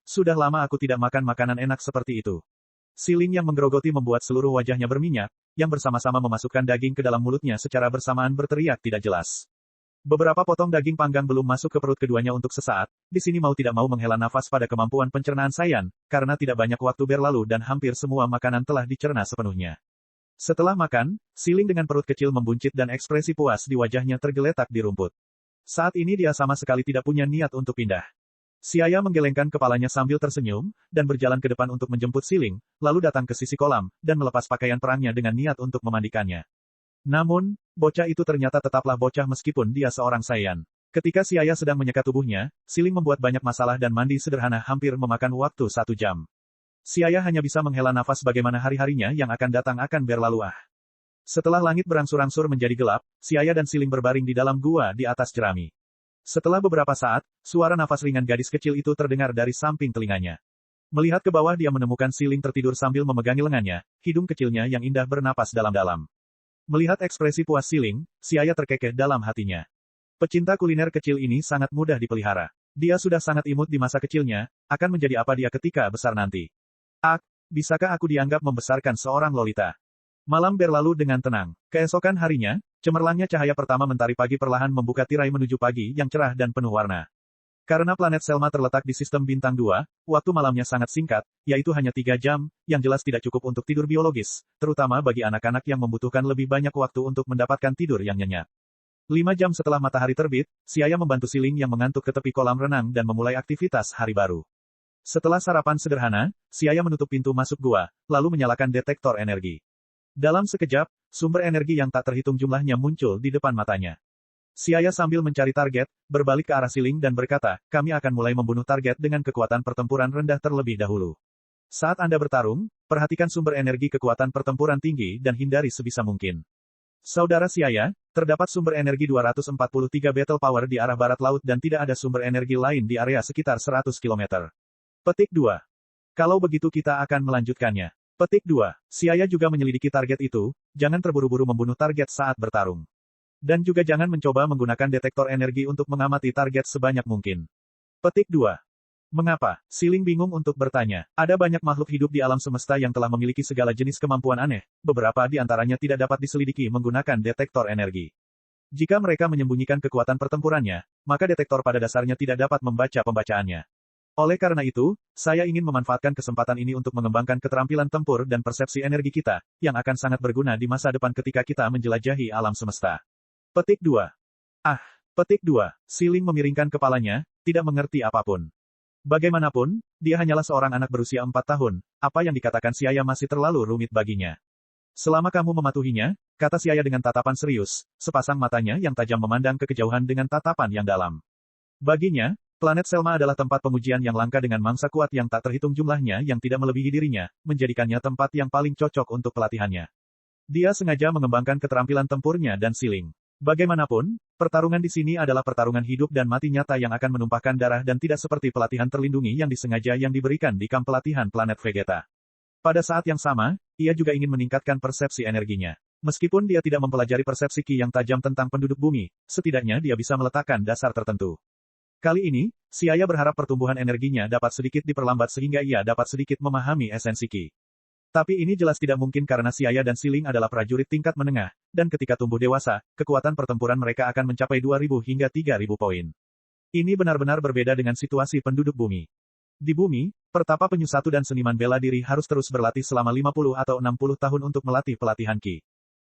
sudah lama aku tidak makan makanan enak seperti itu. Siling yang menggerogoti membuat seluruh wajahnya berminyak, yang bersama-sama memasukkan daging ke dalam mulutnya secara bersamaan berteriak tidak jelas. Beberapa potong daging panggang belum masuk ke perut keduanya untuk sesaat, di sini mau tidak mau menghela nafas pada kemampuan pencernaan Saiyan, karena tidak banyak waktu berlalu dan hampir semua makanan telah dicerna sepenuhnya. Setelah makan, Siling dengan perut kecil membuncit dan ekspresi puas di wajahnya tergeletak di rumput. Saat ini dia sama sekali tidak punya niat untuk pindah. Siaya menggelengkan kepalanya sambil tersenyum, dan berjalan ke depan untuk menjemput Siling, lalu datang ke sisi kolam, dan melepas pakaian perangnya dengan niat untuk memandikannya. Namun, bocah itu ternyata tetaplah bocah meskipun dia seorang Saiyan. Ketika Siaya sedang menyeka tubuhnya, Siling membuat banyak masalah dan mandi sederhana hampir memakan waktu 1 jam. Siaya hanya bisa menghela nafas bagaimana hari-harinya yang akan datang akan berlalu. Setelah langit berangsur-angsur menjadi gelap, Siaya dan Siling berbaring di dalam gua di atas jerami. Setelah beberapa saat, suara nafas ringan gadis kecil itu terdengar dari samping telinganya. Melihat ke bawah dia menemukan Siling tertidur sambil memegangi lengannya, hidung kecilnya yang indah bernapas dalam-dalam. Melihat ekspresi puas Siling, Siaya terkekeh dalam hatinya. Pecinta kuliner kecil ini sangat mudah dipelihara. Dia sudah sangat imut di masa kecilnya, akan menjadi apa dia ketika besar nanti. Bisakah aku dianggap membesarkan seorang Lolita? Malam berlalu dengan tenang. Keesokan harinya, cemerlangnya cahaya pertama mentari pagi perlahan membuka tirai menuju pagi yang cerah dan penuh warna. Karena planet Selma terletak di sistem bintang 2, waktu malamnya sangat singkat, yaitu hanya 3 jam, yang jelas tidak cukup untuk tidur biologis, terutama bagi anak-anak yang membutuhkan lebih banyak waktu untuk mendapatkan tidur yang nyenyak. 5 jam setelah matahari terbit, Siaya membantu Siling yang mengantuk ke tepi kolam renang dan memulai aktivitas hari baru. Setelah sarapan sederhana, Siaya menutup pintu masuk gua, lalu menyalakan detektor energi. Dalam sekejap, sumber energi yang tak terhitung jumlahnya muncul di depan matanya. Siaya sambil mencari target, berbalik ke arah Siling dan berkata, kami akan mulai membunuh target dengan kekuatan pertempuran rendah terlebih dahulu. Saat Anda bertarung, perhatikan sumber energi kekuatan pertempuran tinggi dan hindari sebisa mungkin. Saudara Siaya, terdapat sumber energi 243 battle power di arah barat laut dan tidak ada sumber energi lain di area sekitar 100 km. Petik 2. Kalau begitu kita akan melanjutkannya. Petik 2. Siaya juga menyelidiki target itu, jangan terburu-buru membunuh target saat bertarung. Dan juga jangan mencoba menggunakan detektor energi untuk mengamati target sebanyak mungkin. Petik 2. Mengapa? Siling bingung untuk bertanya. Ada banyak makhluk hidup di alam semesta yang telah memiliki segala jenis kemampuan aneh, beberapa di antaranya tidak dapat diselidiki menggunakan detektor energi. Jika mereka menyembunyikan kekuatan pertempurannya, maka detektor pada dasarnya tidak dapat membaca pembacaannya. Oleh karena itu, saya ingin memanfaatkan kesempatan ini untuk mengembangkan keterampilan tempur dan persepsi energi kita, yang akan sangat berguna di masa depan ketika kita menjelajahi alam semesta. Petik 2. Petik 2. Siling memiringkan kepalanya, tidak mengerti apapun. Bagaimanapun, dia hanyalah seorang anak berusia 4 tahun, apa yang dikatakan Siaya masih terlalu rumit baginya. Selama kamu mematuhinya, kata Siaya dengan tatapan serius, sepasang matanya yang tajam memandang ke kejauhan dengan tatapan yang dalam. Baginya, planet Selma adalah tempat pengujian yang langka dengan mangsa kuat yang tak terhitung jumlahnya yang tidak melebihi dirinya, menjadikannya tempat yang paling cocok untuk pelatihannya. Dia sengaja mengembangkan keterampilan tempurnya dan Siling. Bagaimanapun, pertarungan di sini adalah pertarungan hidup dan mati nyata yang akan menumpahkan darah dan tidak seperti pelatihan terlindungi yang disengaja yang diberikan di kamp pelatihan planet Vegeta. Pada saat yang sama, ia juga ingin meningkatkan persepsi energinya. Meskipun dia tidak mempelajari persepsi Ki yang tajam tentang penduduk bumi, setidaknya dia bisa meletakkan dasar tertentu. Kali ini, Siaya berharap pertumbuhan energinya dapat sedikit diperlambat sehingga ia dapat sedikit memahami esensi Ki. Tapi ini jelas tidak mungkin karena Siaya dan Siling adalah prajurit tingkat menengah, dan ketika tumbuh dewasa, kekuatan pertempuran mereka akan mencapai 2.000 hingga 3.000 poin. Ini benar-benar berbeda dengan situasi penduduk bumi. Di bumi, pertapa penyusatu dan seniman bela diri harus terus berlatih selama 50 atau 60 tahun untuk melatih pelatihan Ki.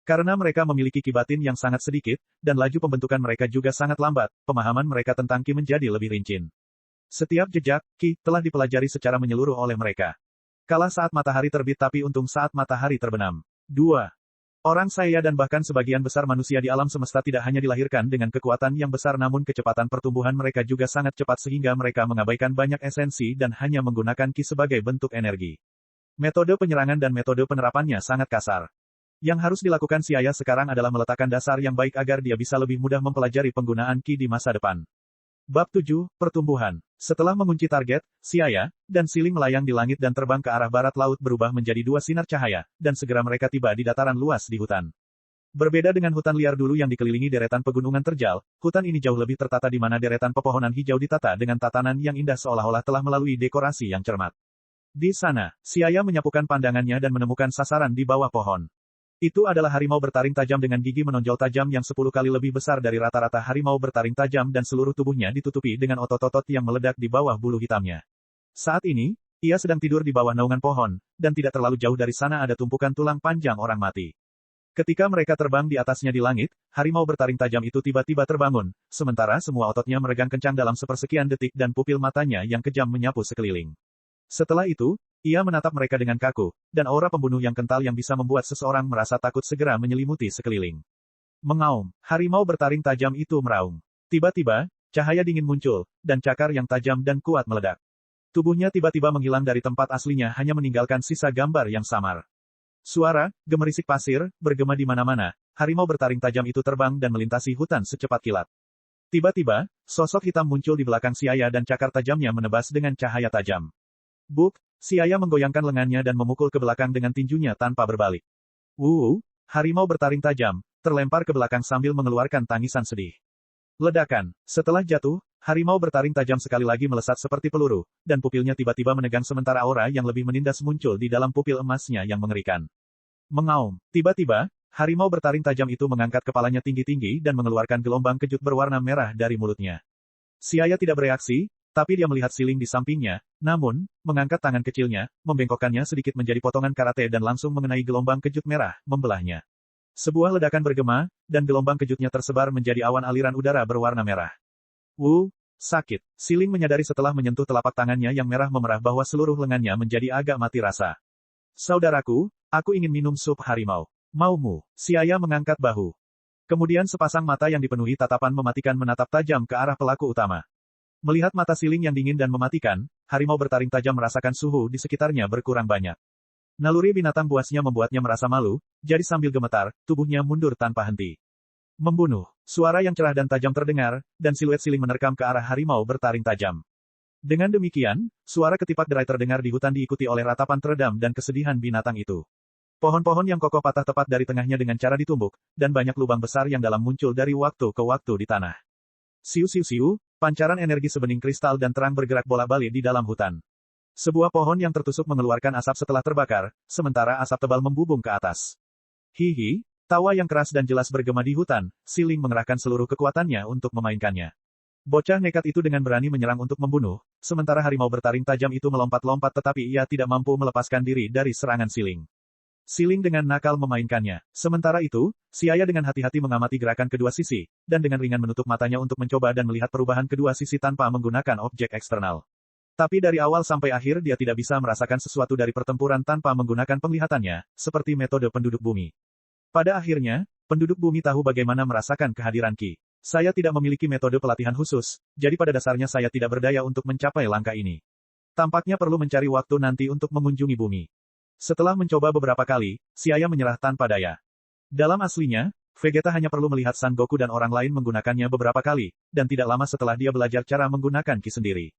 Karena mereka memiliki ki batin yang sangat sedikit, dan laju pembentukan mereka juga sangat lambat, pemahaman mereka tentang Ki menjadi lebih rinci. Setiap jejak, Ki, telah dipelajari secara menyeluruh oleh mereka. Kalah saat matahari terbit tapi untung saat matahari terbenam. 2. Orang Saya dan bahkan sebagian besar manusia di alam semesta tidak hanya dilahirkan dengan kekuatan yang besar namun kecepatan pertumbuhan mereka juga sangat cepat sehingga mereka mengabaikan banyak esensi dan hanya menggunakan Ki sebagai bentuk energi. Metode penyerangan dan metode penerapannya sangat kasar. Yang harus dilakukan Siaya sekarang adalah meletakkan dasar yang baik agar dia bisa lebih mudah mempelajari penggunaan Ki di masa depan. Bab 7, Pertumbuhan. Setelah mengunci target, Siaya dan Siling melayang di langit dan terbang ke arah barat laut berubah menjadi 2 sinar cahaya, dan segera mereka tiba di dataran luas di hutan. Berbeda dengan hutan liar dulu yang dikelilingi deretan pegunungan terjal, hutan ini jauh lebih tertata di mana deretan pepohonan hijau ditata dengan tatanan yang indah seolah-olah telah melalui dekorasi yang cermat. Di sana, Siaya menyapukan pandangannya dan menemukan sasaran di bawah pohon. Itu adalah harimau bertaring tajam dengan gigi menonjol tajam yang 10 kali lebih besar dari rata-rata harimau bertaring tajam dan seluruh tubuhnya ditutupi dengan otot-otot yang meledak di bawah bulu hitamnya. Saat ini, ia sedang tidur di bawah naungan pohon, dan tidak terlalu jauh dari sana ada tumpukan tulang panjang orang mati. Ketika mereka terbang di atasnya di langit, harimau bertaring tajam itu tiba-tiba terbangun, sementara semua ototnya meregang kencang dalam sepersekian detik dan pupil matanya yang kejam menyapu sekeliling. Setelah itu, ia menatap mereka dengan kaku, dan aura pembunuh yang kental yang bisa membuat seseorang merasa takut segera menyelimuti sekeliling. Mengaum, harimau bertaring tajam itu meraung. Tiba-tiba, cahaya dingin muncul, dan cakar yang tajam dan kuat meledak. Tubuhnya tiba-tiba menghilang dari tempat aslinya hanya meninggalkan sisa gambar yang samar. Suara, gemerisik pasir, bergema di mana-mana, harimau bertaring tajam itu terbang dan melintasi hutan secepat kilat. Tiba-tiba, sosok hitam muncul di belakang Siaya dan cakar tajamnya menebas dengan cahaya tajam. Buk, Siaya menggoyangkan lengannya dan memukul ke belakang dengan tinjunya tanpa berbalik. Harimau bertaring tajam, terlempar ke belakang sambil mengeluarkan tangisan sedih. Ledakan, setelah jatuh, harimau bertaring tajam sekali lagi melesat seperti peluru, dan pupilnya tiba-tiba menegang sementara aura yang lebih menindas muncul di dalam pupil emasnya yang mengerikan. Mengaum, tiba-tiba, harimau bertaring tajam itu mengangkat kepalanya tinggi-tinggi dan mengeluarkan gelombang kejut berwarna merah dari mulutnya. Siaya tidak bereaksi, tapi dia melihat siling di sampingnya, namun, mengangkat tangan kecilnya, membengkokkannya sedikit menjadi potongan karate dan langsung mengenai gelombang kejut merah, membelahnya. Sebuah ledakan bergema, dan gelombang kejutnya tersebar menjadi awan aliran udara berwarna merah. Sakit. Siling menyadari setelah menyentuh telapak tangannya yang merah memerah bahwa seluruh lengannya menjadi agak mati rasa. Saudaraku, aku ingin minum sup harimau. Maumu? Siaya mengangkat bahu. Kemudian sepasang mata yang dipenuhi tatapan mematikan menatap tajam ke arah pelaku utama. Melihat mata Siling yang dingin dan mematikan, harimau bertaring tajam merasakan suhu di sekitarnya berkurang banyak. Naluri binatang buasnya membuatnya merasa malu, jadi sambil gemetar, tubuhnya mundur tanpa henti. Membunuh. Suara yang cerah dan tajam terdengar, dan siluet Siling menerkam ke arah harimau bertaring tajam. Dengan demikian, suara ketipak derai terdengar di hutan diikuti oleh ratapan teredam dan kesedihan binatang itu. Pohon-pohon yang kokoh patah tepat dari tengahnya dengan cara ditumbuk, dan banyak lubang besar yang dalam muncul dari waktu ke waktu di tanah. Siu-siu-siu, pancaran energi sebening kristal dan terang bergerak bolak-balik di dalam hutan. Sebuah pohon yang tertusuk mengeluarkan asap setelah terbakar, sementara asap tebal membubung ke atas. Hihi, tawa yang keras dan jelas bergema di hutan, Siling mengerahkan seluruh kekuatannya untuk memainkannya. Bocah nekat itu dengan berani menyerang untuk membunuh, sementara harimau bertaring tajam itu melompat-lompat tetapi ia tidak mampu melepaskan diri dari serangan Siling. Siling dengan nakal memainkannya. Sementara itu, Siaya dengan hati-hati mengamati gerakan kedua sisi, dan dengan ringan menutup matanya untuk mencoba dan melihat perubahan kedua sisi tanpa menggunakan objek eksternal. Tapi dari awal sampai akhir dia tidak bisa merasakan sesuatu dari pertempuran tanpa menggunakan penglihatannya, seperti metode penduduk bumi. Pada akhirnya, penduduk bumi tahu bagaimana merasakan kehadiran Ki. Saya tidak memiliki metode pelatihan khusus, jadi pada dasarnya saya tidak berdaya untuk mencapai langkah ini. Tampaknya perlu mencari waktu nanti untuk mengunjungi bumi. Setelah mencoba beberapa kali, Siaya menyerah tanpa daya. Dalam aslinya, Vegeta hanya perlu melihat Son Goku dan orang lain menggunakannya beberapa kali, dan tidak lama setelah dia belajar cara menggunakan Ki sendiri.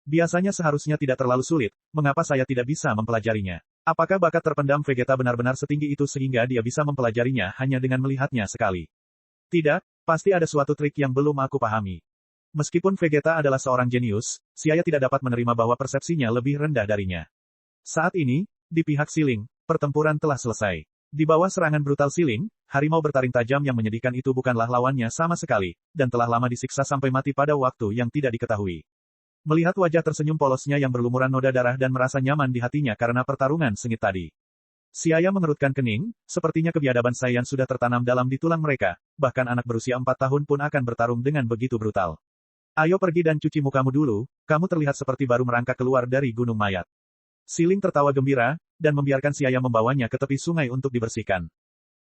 Biasanya seharusnya tidak terlalu sulit, mengapa saya tidak bisa mempelajarinya? Apakah bakat terpendam Vegeta benar-benar setinggi itu sehingga dia bisa mempelajarinya hanya dengan melihatnya sekali? Tidak, pasti ada suatu trik yang belum aku pahami. Meskipun Vegeta adalah seorang jenius, Siaya tidak dapat menerima bahwa persepsinya lebih rendah darinya. Saat ini, di pihak Siling, pertempuran telah selesai. Di bawah serangan brutal Siling, harimau bertaring tajam yang menyedihkan itu bukanlah lawannya sama sekali, dan telah lama disiksa sampai mati pada waktu yang tidak diketahui. Melihat wajah tersenyum polosnya yang berlumuran noda darah dan merasa nyaman di hatinya karena pertarungan sengit tadi. Siaya mengerutkan kening, sepertinya kebiadaban Saiyan sudah tertanam dalam di tulang mereka, bahkan anak berusia 4 tahun pun akan bertarung dengan begitu brutal. Ayo pergi dan cuci mukamu dulu, kamu terlihat seperti baru merangkak keluar dari gunung mayat. Siling tertawa gembira, dan membiarkan Siaya membawanya ke tepi sungai untuk dibersihkan.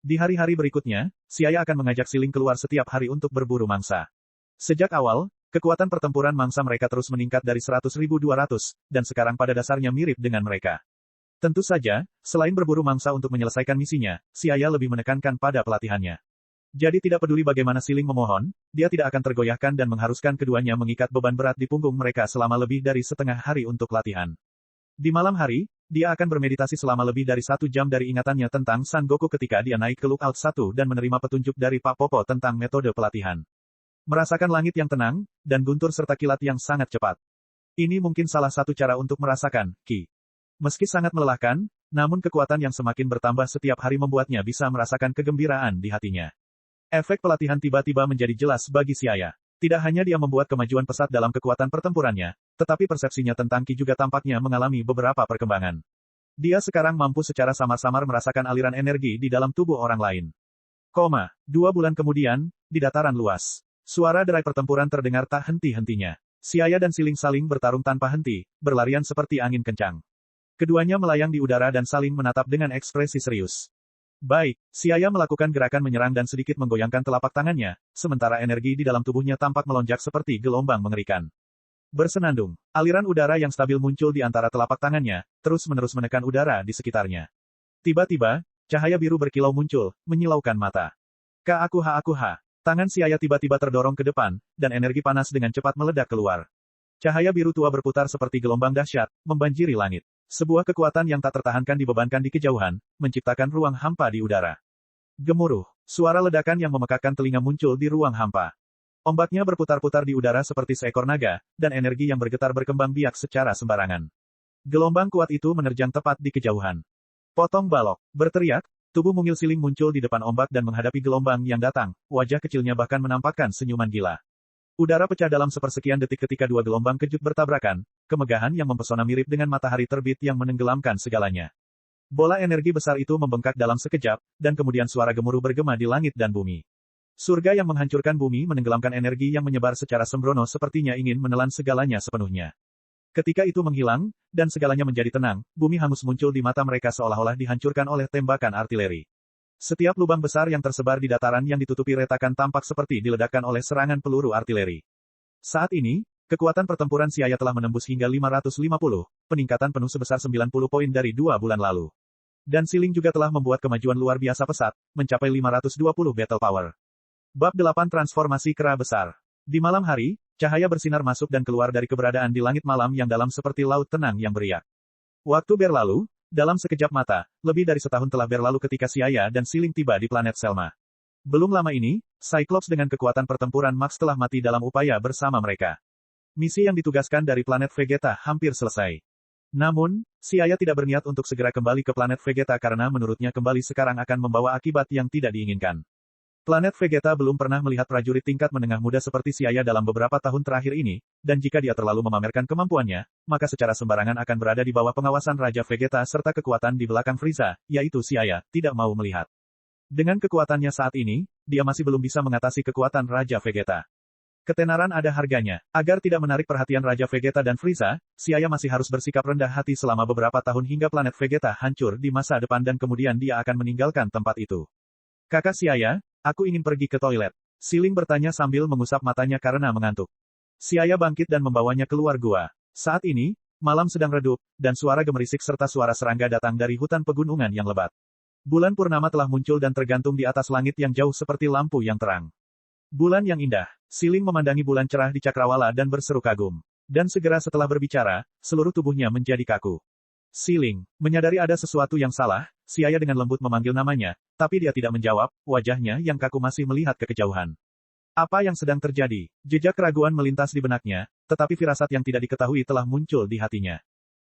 Di hari-hari berikutnya, Siaya akan mengajak Siling keluar setiap hari untuk berburu mangsa. Sejak awal, kekuatan pertempuran mangsa mereka terus meningkat dari 100.200, dan sekarang pada dasarnya mirip dengan mereka. Tentu saja, selain berburu mangsa untuk menyelesaikan misinya, Siaya lebih menekankan pada pelatihannya. Jadi tidak peduli bagaimana Siling memohon, dia tidak akan tergoyahkan dan mengharuskan keduanya mengikat beban berat di punggung mereka selama lebih dari setengah hari untuk latihan. Di malam hari, dia akan bermeditasi selama lebih dari 1 jam dari ingatannya tentang Son Goku ketika dia naik ke Lookout 1 dan menerima petunjuk dari Pak Popo tentang metode pelatihan. Merasakan langit yang tenang, dan guntur serta kilat yang sangat cepat. Ini mungkin salah satu cara untuk merasakan Ki. Meski sangat melelahkan, namun kekuatan yang semakin bertambah setiap hari membuatnya bisa merasakan kegembiraan di hatinya. Efek pelatihan tiba-tiba menjadi jelas bagi Siaya. Tidak hanya dia membuat kemajuan pesat dalam kekuatan pertempurannya, tetapi persepsinya tentang Ki juga tampaknya mengalami beberapa perkembangan. Dia sekarang mampu secara samar-samar merasakan aliran energi di dalam tubuh orang lain. 2 bulan kemudian, di dataran luas. Suara derai pertempuran terdengar tak henti-hentinya. Siaya dan Siling saling bertarung tanpa henti, berlarian seperti angin kencang. Keduanya melayang di udara dan saling menatap dengan ekspresi serius. Baik, Siaya melakukan gerakan menyerang dan sedikit menggoyangkan telapak tangannya, sementara energi di dalam tubuhnya tampak melonjak seperti gelombang mengerikan. Bersenandung, aliran udara yang stabil muncul di antara telapak tangannya, terus-menerus menekan udara di sekitarnya. Tiba-tiba, cahaya biru berkilau muncul, menyilaukan mata. Kaakuha. Tangan Siaya tiba-tiba terdorong ke depan, dan energi panas dengan cepat meledak keluar. Cahaya biru tua berputar seperti gelombang dahsyat, membanjiri langit. Sebuah kekuatan yang tak tertahankan dibebankan di kejauhan, menciptakan ruang hampa di udara. Gemuruh, suara ledakan yang memekakkan telinga muncul di ruang hampa. Ombaknya berputar-putar di udara seperti seekor naga, dan energi yang bergetar berkembang biak secara sembarangan. Gelombang kuat itu menerjang tepat di kejauhan. Potong balok, berteriak, tubuh mungil Siling muncul di depan ombak dan menghadapi gelombang yang datang, wajah kecilnya bahkan menampakkan senyuman gila. Udara pecah dalam sepersekian detik ketika dua gelombang kejut bertabrakan, kemegahan yang mempesona mirip dengan matahari terbit yang menenggelamkan segalanya. Bola energi besar itu membengkak dalam sekejap, dan kemudian suara gemuruh bergema di langit dan bumi. Surga yang menghancurkan bumi menenggelamkan energi yang menyebar secara sembrono sepertinya ingin menelan segalanya sepenuhnya. Ketika itu menghilang, dan segalanya menjadi tenang, bumi hangus muncul di mata mereka seolah-olah dihancurkan oleh tembakan artileri. Setiap lubang besar yang tersebar di dataran yang ditutupi retakan tampak seperti diledakkan oleh serangan peluru artileri. Saat ini, kekuatan pertempuran Siaya telah menembus hingga 550, peningkatan penuh sebesar 90 poin dari 2 bulan lalu. Dan Siling juga telah membuat kemajuan luar biasa pesat, mencapai 520 battle power. Bab 8 Transformasi Kera Besar. Di malam hari, cahaya bersinar masuk dan keluar dari keberadaan di langit malam yang dalam seperti laut tenang yang beriak. Waktu berlalu, dalam sekejap mata, lebih dari setahun telah berlalu ketika Siaya dan Siling tiba di planet Selma. Belum lama ini, Cyclops dengan kekuatan pertempuran Max telah mati dalam upaya bersama mereka. Misi yang ditugaskan dari planet Vegeta hampir selesai. Namun, Siaya tidak berniat untuk segera kembali ke planet Vegeta karena menurutnya kembali sekarang akan membawa akibat yang tidak diinginkan. Planet Vegeta belum pernah melihat prajurit tingkat menengah muda seperti Siaya dalam beberapa tahun terakhir ini, dan jika dia terlalu memamerkan kemampuannya, maka secara sembarangan akan berada di bawah pengawasan Raja Vegeta serta kekuatan di belakang Frieza, yaitu Siaya, tidak mau melihat. Dengan kekuatannya saat ini, dia masih belum bisa mengatasi kekuatan Raja Vegeta. Ketenaran ada harganya. Agar tidak menarik perhatian Raja Vegeta dan Frieza, Siaya masih harus bersikap rendah hati selama beberapa tahun hingga planet Vegeta hancur di masa depan dan kemudian dia akan meninggalkan tempat itu. Kakak Siaya, aku ingin pergi ke toilet. Siling bertanya sambil mengusap matanya karena mengantuk. Siaya bangkit dan membawanya keluar gua. Saat ini, malam sedang redup, dan suara gemerisik serta suara serangga datang dari hutan pegunungan yang lebat. Bulan purnama telah muncul dan tergantung di atas langit yang jauh seperti lampu yang terang. Bulan yang indah. Siling memandangi bulan cerah di cakrawala dan berseru kagum. Dan segera setelah berbicara, seluruh tubuhnya menjadi kaku. Siling, menyadari ada sesuatu yang salah, Siaya dengan lembut memanggil namanya, tapi dia tidak menjawab, wajahnya yang kaku masih melihat ke kejauhan. Apa yang sedang terjadi? Jejak keraguan melintas di benaknya, tetapi firasat yang tidak diketahui telah muncul di hatinya.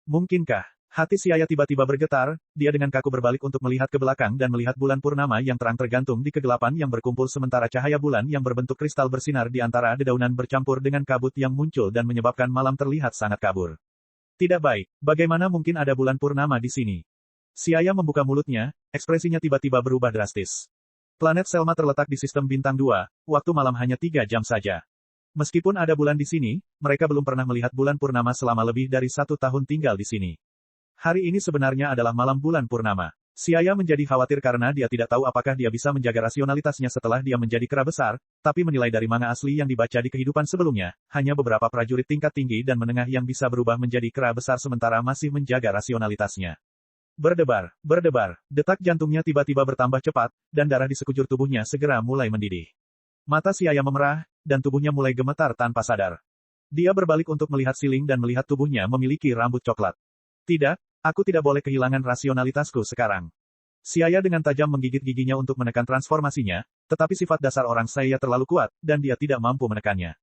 Mungkinkah? Hati Siaya tiba-tiba bergetar, dia dengan kaku berbalik untuk melihat ke belakang dan melihat bulan purnama yang terang tergantung di kegelapan yang berkumpul sementara cahaya bulan yang berbentuk kristal bersinar di antara dedaunan bercampur dengan kabut yang muncul dan menyebabkan malam terlihat sangat kabur. Tidak baik, bagaimana mungkin ada bulan purnama di sini? Siaya membuka mulutnya, ekspresinya tiba-tiba berubah drastis. Planet Selma terletak di sistem bintang 2, waktu malam hanya 3 jam saja. Meskipun ada bulan di sini, mereka belum pernah melihat bulan purnama selama lebih dari 1 tahun tinggal di sini. Hari ini sebenarnya adalah malam bulan purnama. Siaya menjadi khawatir karena dia tidak tahu apakah dia bisa menjaga rasionalitasnya setelah dia menjadi kera besar, tapi menilai dari manga asli yang dibaca di kehidupan sebelumnya, hanya beberapa prajurit tingkat tinggi dan menengah yang bisa berubah menjadi kera besar sementara masih menjaga rasionalitasnya. Berdebar, detak jantungnya tiba-tiba bertambah cepat, dan darah di sekujur tubuhnya segera mulai mendidih. Mata Siaya memerah, dan tubuhnya mulai gemetar tanpa sadar. Dia berbalik untuk melihat Siling dan melihat tubuhnya memiliki rambut coklat. Tidak, aku tidak boleh kehilangan rasionalitasku sekarang. Siaya dengan tajam menggigit giginya untuk menekan transformasinya, tetapi sifat dasar orang Siaya terlalu kuat, dan dia tidak mampu menekannya.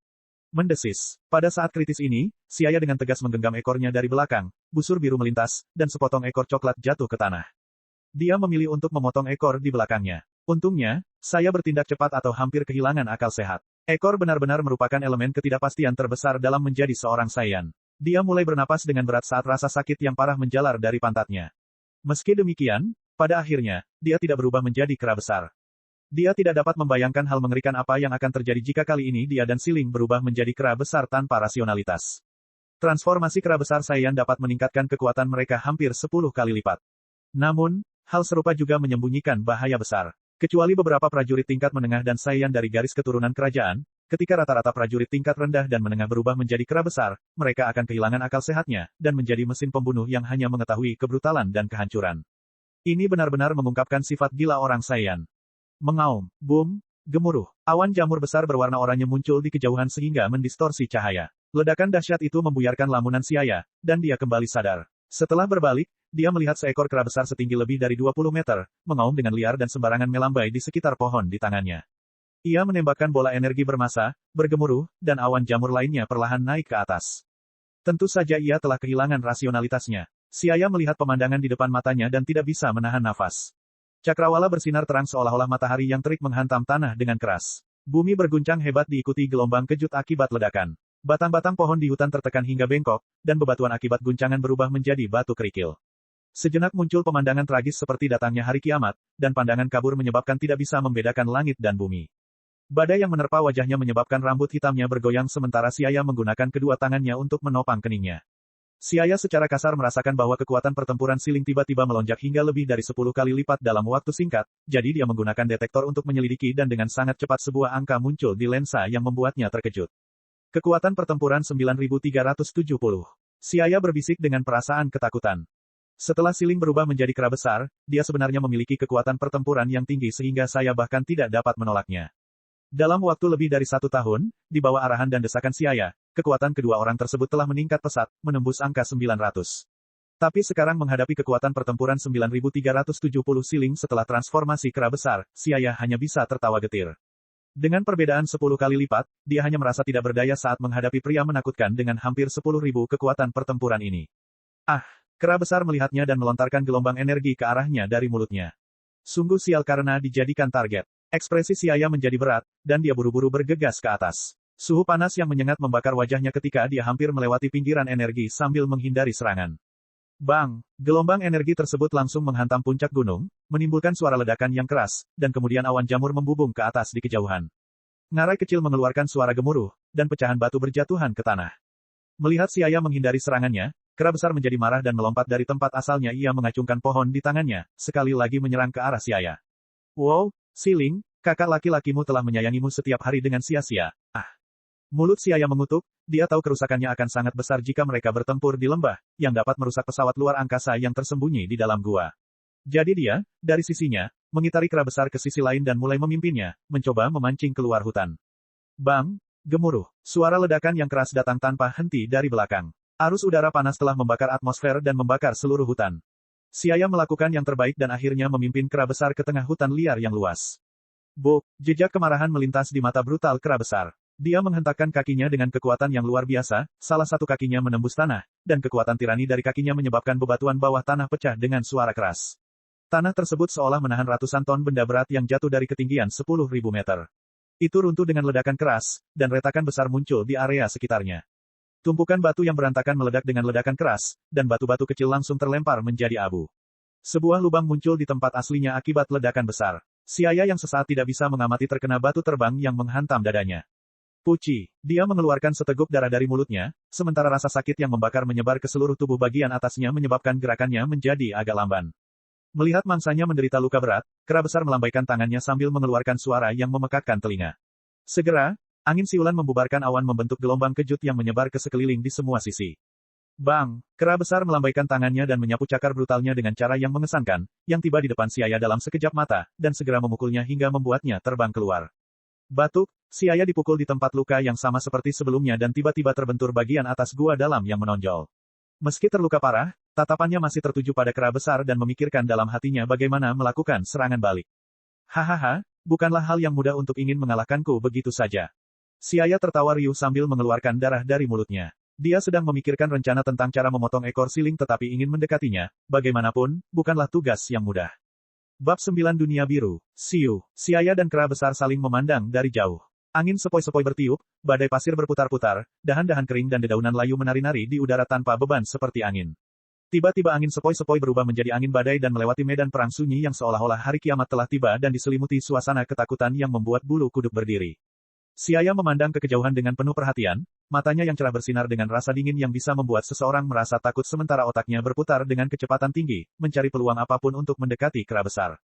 Mendesis. Pada saat kritis ini, Siaya dengan tegas menggenggam ekornya dari belakang, busur biru melintas, dan sepotong ekor coklat jatuh ke tanah. Dia memilih untuk memotong ekor di belakangnya. Untungnya, saya bertindak cepat atau hampir kehilangan akal sehat. Ekor benar-benar merupakan elemen ketidakpastian terbesar dalam menjadi seorang Saiyan. Dia mulai bernapas dengan berat saat rasa sakit yang parah menjalar dari pantatnya. Meski demikian, pada akhirnya, dia tidak berubah menjadi kera besar. Dia tidak dapat membayangkan hal mengerikan apa yang akan terjadi jika kali ini dia dan Si Ling berubah menjadi kera besar tanpa rasionalitas. Transformasi kera besar Saiyan dapat meningkatkan kekuatan mereka hampir 10 kali lipat. Namun, hal serupa juga menyembunyikan bahaya besar. Kecuali beberapa prajurit tingkat menengah dan Saiyan dari garis keturunan kerajaan, ketika rata-rata prajurit tingkat rendah dan menengah berubah menjadi kera besar, mereka akan kehilangan akal sehatnya, dan menjadi mesin pembunuh yang hanya mengetahui kebrutalan dan kehancuran. Ini benar-benar mengungkapkan sifat gila orang Saiyan. Mengaum, boom, gemuruh. Awan jamur besar berwarna oranye muncul di kejauhan sehingga mendistorsi cahaya. Ledakan dahsyat itu membuyarkan lamunan Siaya, dan dia kembali sadar. Setelah berbalik, dia melihat seekor kera besar setinggi lebih dari 20 meter, mengaum dengan liar dan sembarangan melambai di sekitar pohon di tangannya. Ia menembakkan bola energi bermassa, bergemuruh, dan awan jamur lainnya perlahan naik ke atas. Tentu saja ia telah kehilangan rasionalitasnya. Siaya melihat pemandangan di depan matanya dan tidak bisa menahan nafas. Cakrawala bersinar terang seolah-olah matahari yang terik menghantam tanah dengan keras. Bumi berguncang hebat diikuti gelombang kejut akibat ledakan. Batang-batang pohon di hutan tertekan hingga bengkok, dan bebatuan akibat guncangan berubah menjadi batu kerikil. Sejenak muncul pemandangan tragis seperti datangnya hari kiamat, dan pandangan kabur menyebabkan tidak bisa membedakan langit dan bumi. Badai yang menerpa wajahnya menyebabkan rambut hitamnya bergoyang sementara Siaya menggunakan kedua tangannya untuk menopang keningnya. Siaya secara kasar merasakan bahwa kekuatan pertempuran Si Ling tiba-tiba melonjak hingga lebih dari 10 kali lipat dalam waktu singkat, jadi dia menggunakan detektor untuk menyelidiki dan dengan sangat cepat sebuah angka muncul di lensa yang membuatnya terkejut. Kekuatan pertempuran 9370. Siaya berbisik dengan perasaan ketakutan. Setelah Si Ling berubah menjadi kera besar, dia sebenarnya memiliki kekuatan pertempuran yang tinggi sehingga saya bahkan tidak dapat menolaknya. Dalam waktu lebih dari 1 tahun, di bawah arahan dan desakan Siaya, kekuatan kedua orang tersebut telah meningkat pesat, menembus angka 900. Tapi sekarang menghadapi kekuatan pertempuran 9370 Si Ling setelah transformasi kera besar, Siaya hanya bisa tertawa getir. Dengan perbedaan 10 kali lipat, dia hanya merasa tidak berdaya saat menghadapi pria menakutkan dengan hampir 10.000 kekuatan pertempuran ini. Ah, kera besar melihatnya dan melontarkan gelombang energi ke arahnya dari mulutnya. Sungguh sial karena dijadikan target. Ekspresi Siaya menjadi berat, dan dia buru-buru bergegas ke atas. Suhu panas yang menyengat membakar wajahnya ketika dia hampir melewati pinggiran energi sambil menghindari serangan. Bang! Gelombang energi tersebut langsung menghantam puncak gunung, menimbulkan suara ledakan yang keras, dan kemudian awan jamur membubung ke atas di kejauhan. Ngarai kecil mengeluarkan suara gemuruh, dan pecahan batu berjatuhan ke tanah. Melihat Siaya menghindari serangannya, kera besar menjadi marah dan melompat dari tempat asalnya. Ia mengacungkan pohon di tangannya, sekali lagi menyerang ke arah Siaya. Wow! Si Ling, kakak laki-lakimu telah menyayangimu setiap hari dengan sia-sia. Ah! Mulut Siaya mengutuk, dia tahu kerusakannya akan sangat besar jika mereka bertempur di lembah, yang dapat merusak pesawat luar angkasa yang tersembunyi di dalam gua. Jadi dia, dari sisinya, mengitari kera besar ke sisi lain dan mulai memimpinnya, mencoba memancing keluar hutan. Bang! Gemuruh. Suara ledakan yang keras datang tanpa henti dari belakang. Arus udara panas telah membakar atmosfer dan membakar seluruh hutan. Siaya melakukan yang terbaik dan akhirnya memimpin kera besar ke tengah hutan liar yang luas. Bok, jejak kemarahan melintas di mata brutal kera besar. Dia menghentakkan kakinya dengan kekuatan yang luar biasa, salah satu kakinya menembus tanah, dan kekuatan tirani dari kakinya menyebabkan bebatuan bawah tanah pecah dengan suara keras. Tanah tersebut seolah menahan ratusan ton benda berat yang jatuh dari ketinggian 10.000 meter. Itu runtuh dengan ledakan keras, dan retakan besar muncul di area sekitarnya. Tumpukan batu yang berantakan meledak dengan ledakan keras, dan batu-batu kecil langsung terlempar menjadi abu. Sebuah lubang muncul di tempat aslinya akibat ledakan besar. Siaya yang sesaat tidak bisa mengamati terkena batu terbang yang menghantam dadanya. Puci, dia mengeluarkan seteguk darah dari mulutnya, sementara rasa sakit yang membakar menyebar ke seluruh tubuh bagian atasnya menyebabkan gerakannya menjadi agak lamban. Melihat mangsanya menderita luka berat, kera besar melambaikan tangannya sambil mengeluarkan suara yang memekakkan telinga. Segera, angin siulan membubarkan awan membentuk gelombang kejut yang menyebar ke sekeliling di semua sisi. Bang! Kera besar melambaikan tangannya dan menyapu cakar brutalnya dengan cara yang mengesankan, yang tiba di depan Siaya dalam sekejap mata, dan segera memukulnya hingga membuatnya terbang keluar. Batuk, Siaya dipukul di tempat luka yang sama seperti sebelumnya dan tiba-tiba terbentur bagian atas gua dalam yang menonjol. Meski terluka parah, tatapannya masih tertuju pada kera besar dan memikirkan dalam hatinya bagaimana melakukan serangan balik. Hahaha, bukanlah hal yang mudah untuk ingin mengalahkanku begitu saja. Siaya tertawa riuh sambil mengeluarkan darah dari mulutnya. Dia sedang memikirkan rencana tentang cara memotong ekor Si Ling tetapi ingin mendekatinya, bagaimanapun, bukanlah tugas yang mudah. Bab 9 Dunia Biru, Siu, Siaya dan kera besar saling memandang dari jauh. Angin sepoi-sepoi bertiup, badai pasir berputar-putar, dahan-dahan kering dan dedaunan layu menari-nari di udara tanpa beban seperti angin. Tiba-tiba angin sepoi-sepoi berubah menjadi angin badai dan melewati medan perang sunyi yang seolah-olah hari kiamat telah tiba dan diselimuti suasana ketakutan yang membuat bulu kuduk berdiri. Siaya memandang ke kejauhan dengan penuh perhatian, matanya yang cerah bersinar dengan rasa dingin yang bisa membuat seseorang merasa takut sementara otaknya berputar dengan kecepatan tinggi, mencari peluang apapun untuk mendekati kera besar.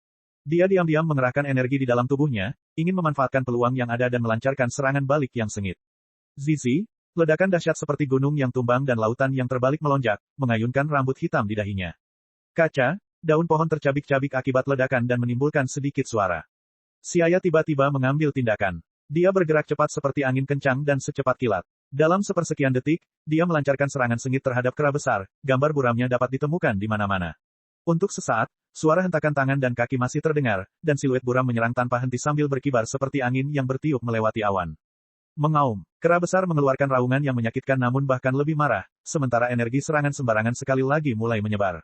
Dia diam-diam mengerahkan energi di dalam tubuhnya, ingin memanfaatkan peluang yang ada dan melancarkan serangan balik yang sengit. Zizi, ledakan dahsyat seperti gunung yang tumbang dan lautan yang terbalik melonjak, mengayunkan rambut hitam di dahinya. Kaca, daun pohon tercabik-cabik akibat ledakan dan menimbulkan sedikit suara. Siaya tiba-tiba mengambil tindakan. Dia bergerak cepat seperti angin kencang dan secepat kilat. Dalam sepersekian detik, dia melancarkan serangan sengit terhadap kera besar, gambar buramnya dapat ditemukan di mana-mana. Untuk sesaat, suara hentakan tangan dan kaki masih terdengar, dan siluet buram menyerang tanpa henti sambil berkibar seperti angin yang bertiup melewati awan. Mengaum, kera besar mengeluarkan raungan yang menyakitkan namun bahkan lebih marah, sementara energi serangan sembarangan sekali lagi mulai menyebar.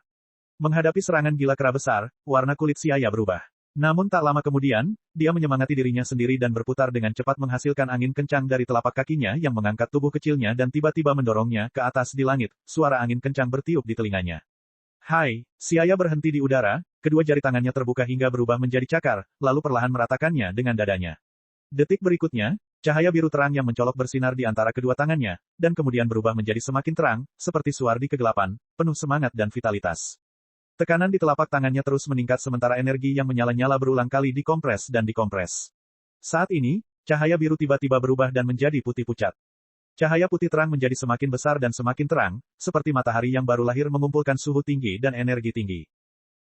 Menghadapi serangan gila kera besar, warna kulit Siaya berubah. Namun tak lama kemudian, dia menyemangati dirinya sendiri dan berputar dengan cepat menghasilkan angin kencang dari telapak kakinya yang mengangkat tubuh kecilnya dan tiba-tiba mendorongnya ke atas di langit, suara angin kencang bertiup di telinganya. Hai, Siaya berhenti di udara, kedua jari tangannya terbuka hingga berubah menjadi cakar, lalu perlahan meratakannya dengan dadanya. Detik berikutnya, cahaya biru terang yang mencolok bersinar di antara kedua tangannya, dan kemudian berubah menjadi semakin terang, seperti suar di kegelapan, penuh semangat dan vitalitas. Tekanan di telapak tangannya terus meningkat sementara energi yang menyala-nyala berulang kali dikompres dan dikompres. Saat ini, cahaya biru tiba-tiba berubah dan menjadi putih pucat. Cahaya putih terang menjadi semakin besar dan semakin terang, seperti matahari yang baru lahir mengumpulkan suhu tinggi dan energi tinggi.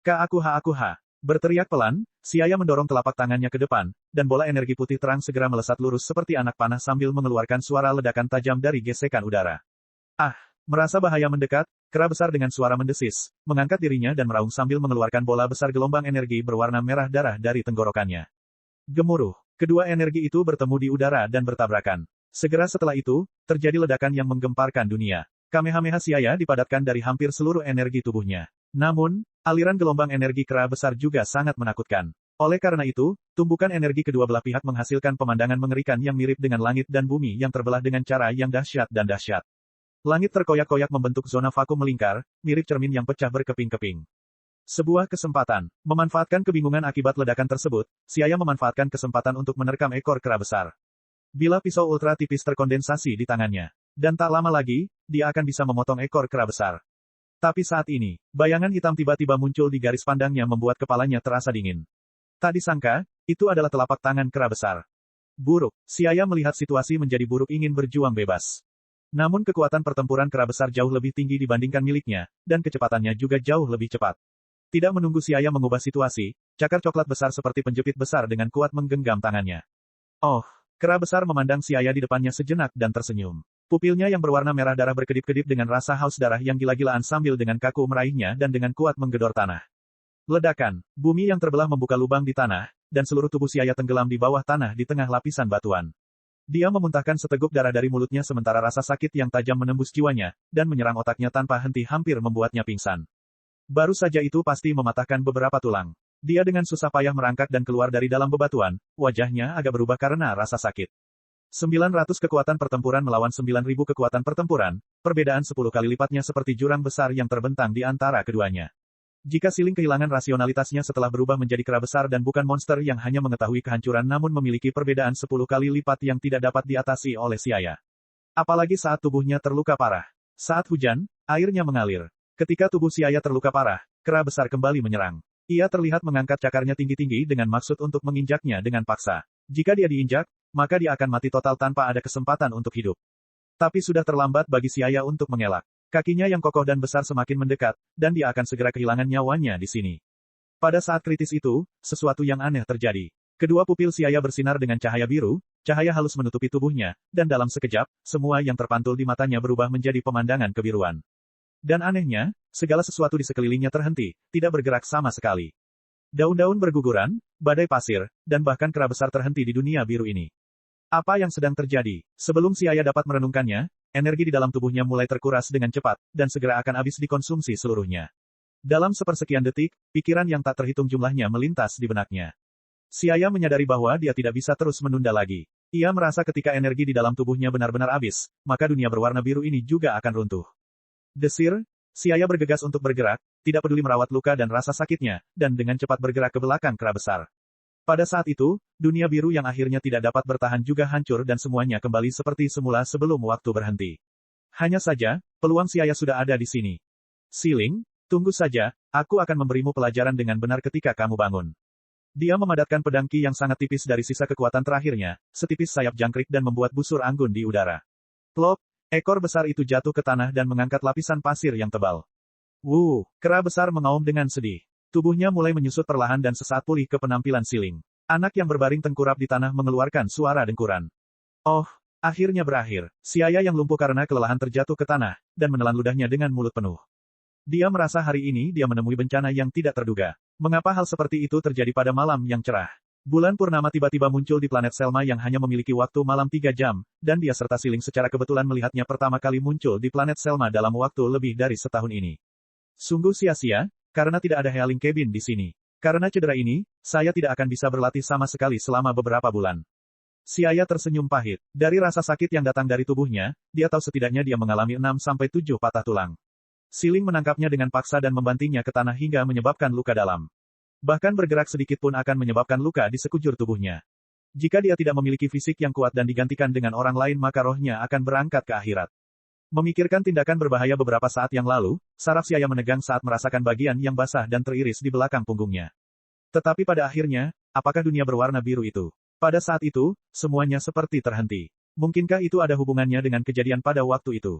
Aku ha. Berteriak pelan, Siaya mendorong telapak tangannya ke depan, dan bola energi putih terang segera melesat lurus seperti anak panah sambil mengeluarkan suara ledakan tajam dari gesekan udara. Merasa bahaya mendekat, kera besar dengan suara mendesis, mengangkat dirinya dan meraung sambil mengeluarkan bola besar gelombang energi berwarna merah darah dari tenggorokannya. Gemuruh, kedua energi itu bertemu di udara dan bertabrakan. Segera setelah itu, terjadi ledakan yang menggemparkan dunia. Kamehameha Siaya dipadatkan dari hampir seluruh energi tubuhnya. Namun, aliran gelombang energi kera besar juga sangat menakutkan. Oleh karena itu, tumbukan energi kedua belah pihak menghasilkan pemandangan mengerikan yang mirip dengan langit dan bumi yang terbelah dengan cara yang dahsyat dan dahsyat. Langit terkoyak-koyak membentuk zona vakum melingkar, mirip cermin yang pecah berkeping-keping. Sebuah kesempatan. Memanfaatkan kebingungan akibat ledakan tersebut, Siaya memanfaatkan kesempatan untuk menerkam ekor kera besar. Bilah pisau ultra tipis terkondensasi di tangannya. Dan tak lama lagi, dia akan bisa memotong ekor kera besar. Tapi saat ini, bayangan hitam tiba-tiba muncul di garis pandangnya membuat kepalanya terasa dingin. Tak disangka, itu adalah telapak tangan kera besar. Buruk. Siaya melihat situasi menjadi buruk ingin berjuang bebas. Namun kekuatan pertempuran kera besar jauh lebih tinggi dibandingkan miliknya, dan kecepatannya juga jauh lebih cepat. Tidak menunggu Siaya mengubah situasi, cakar coklat besar seperti penjepit besar dengan kuat menggenggam tangannya. Oh, kera besar memandang Siaya di depannya sejenak dan tersenyum. Pupilnya yang berwarna merah darah berkedip-kedip dengan rasa haus darah yang gila-gilaan sambil dengan kaku meraihnya dan dengan kuat menggedor tanah. Ledakan, bumi yang terbelah membuka lubang di tanah, dan seluruh tubuh Siaya tenggelam di bawah tanah di tengah lapisan batuan. Dia memuntahkan seteguk darah dari mulutnya sementara rasa sakit yang tajam menembus jiwanya, dan menyerang otaknya tanpa henti hampir membuatnya pingsan. Baru saja itu pasti mematahkan beberapa tulang. Dia dengan susah payah merangkak dan keluar dari dalam bebatuan, wajahnya agak berubah karena rasa sakit. 900 kekuatan pertempuran melawan 9.000 kekuatan pertempuran, perbedaan 10 kali lipatnya seperti jurang besar yang terbentang di antara keduanya. Jika Siling kehilangan rasionalitasnya setelah berubah menjadi kera besar dan bukan monster yang hanya mengetahui kehancuran namun memiliki perbedaan 10 kali lipat yang tidak dapat diatasi oleh Siaya. Apalagi saat tubuhnya terluka parah. Saat hujan, airnya mengalir. Ketika tubuh Siaya terluka parah, kera besar kembali menyerang. Ia terlihat mengangkat cakarnya tinggi-tinggi dengan maksud untuk menginjaknya dengan paksa. Jika dia diinjak, maka dia akan mati total tanpa ada kesempatan untuk hidup. Tapi sudah terlambat bagi Siaya untuk mengelak. Kakinya yang kokoh dan besar semakin mendekat, dan dia akan segera kehilangan nyawanya di sini. Pada saat kritis itu, sesuatu yang aneh terjadi. Kedua pupil Siaya bersinar dengan cahaya biru, cahaya halus menutupi tubuhnya, dan dalam sekejap, semua yang terpantul di matanya berubah menjadi pemandangan kebiruan. Dan anehnya, segala sesuatu di sekelilingnya terhenti, tidak bergerak sama sekali. Daun-daun berguguran, badai pasir, dan bahkan kera besar terhenti di dunia biru ini. Apa yang sedang terjadi? Sebelum Siaya dapat merenungkannya, energi di dalam tubuhnya mulai terkuras dengan cepat, dan segera akan habis dikonsumsi seluruhnya. Dalam sepersekian detik, pikiran yang tak terhitung jumlahnya melintas di benaknya. Siaya menyadari bahwa dia tidak bisa terus menunda lagi. Ia merasa ketika energi di dalam tubuhnya benar-benar habis, maka dunia berwarna biru ini juga akan runtuh. Desir, Siaya bergegas untuk bergerak, tidak peduli merawat luka dan rasa sakitnya, dan dengan cepat bergerak ke belakang kera besar. Pada saat itu, dunia biru yang akhirnya tidak dapat bertahan juga hancur dan semuanya kembali seperti semula sebelum waktu berhenti. Hanya saja, peluang Siaya sudah ada di sini. Siling, tunggu saja, aku akan memberimu pelajaran dengan benar ketika kamu bangun. Dia memadatkan pedang Qi yang sangat tipis dari sisa kekuatan terakhirnya, setipis sayap jangkrik dan membuat busur anggun di udara. Plop! Ekor besar itu jatuh ke tanah dan mengangkat lapisan pasir yang tebal. Kera besar mengaum dengan sedih. Tubuhnya mulai menyusut perlahan dan sesaat pulih ke penampilan Siling. Anak yang berbaring tengkurap di tanah mengeluarkan suara dengkuran. Oh, akhirnya berakhir. Siaya yang lumpuh karena kelelahan terjatuh ke tanah, dan menelan ludahnya dengan mulut penuh. Dia merasa hari ini dia menemui bencana yang tidak terduga. Mengapa hal seperti itu terjadi pada malam yang cerah? Bulan purnama tiba-tiba muncul di planet Selma yang hanya memiliki waktu malam 3 jam, dan dia serta Siling secara kebetulan melihatnya pertama kali muncul di planet Selma dalam waktu lebih dari setahun ini. Sungguh sia-sia, karena tidak ada Healing Cabin di sini. Karena cedera ini, saya tidak akan bisa berlatih sama sekali selama beberapa bulan. Siaya tersenyum pahit. Dari rasa sakit yang datang dari tubuhnya, dia tahu setidaknya dia mengalami 6-7 patah tulang. Siling menangkapnya dengan paksa dan membantingnya ke tanah hingga menyebabkan luka dalam. Bahkan bergerak sedikit pun akan menyebabkan luka di sekujur tubuhnya. Jika dia tidak memiliki fisik yang kuat dan digantikan dengan orang lain maka rohnya akan berangkat ke akhirat. Memikirkan tindakan berbahaya beberapa saat yang lalu, saraf Siaya menegang saat merasakan bagian yang basah dan teriris di belakang punggungnya. Tetapi pada akhirnya, apakah dunia berwarna biru itu? Pada saat itu, semuanya seperti terhenti. Mungkinkah itu ada hubungannya dengan kejadian pada waktu itu?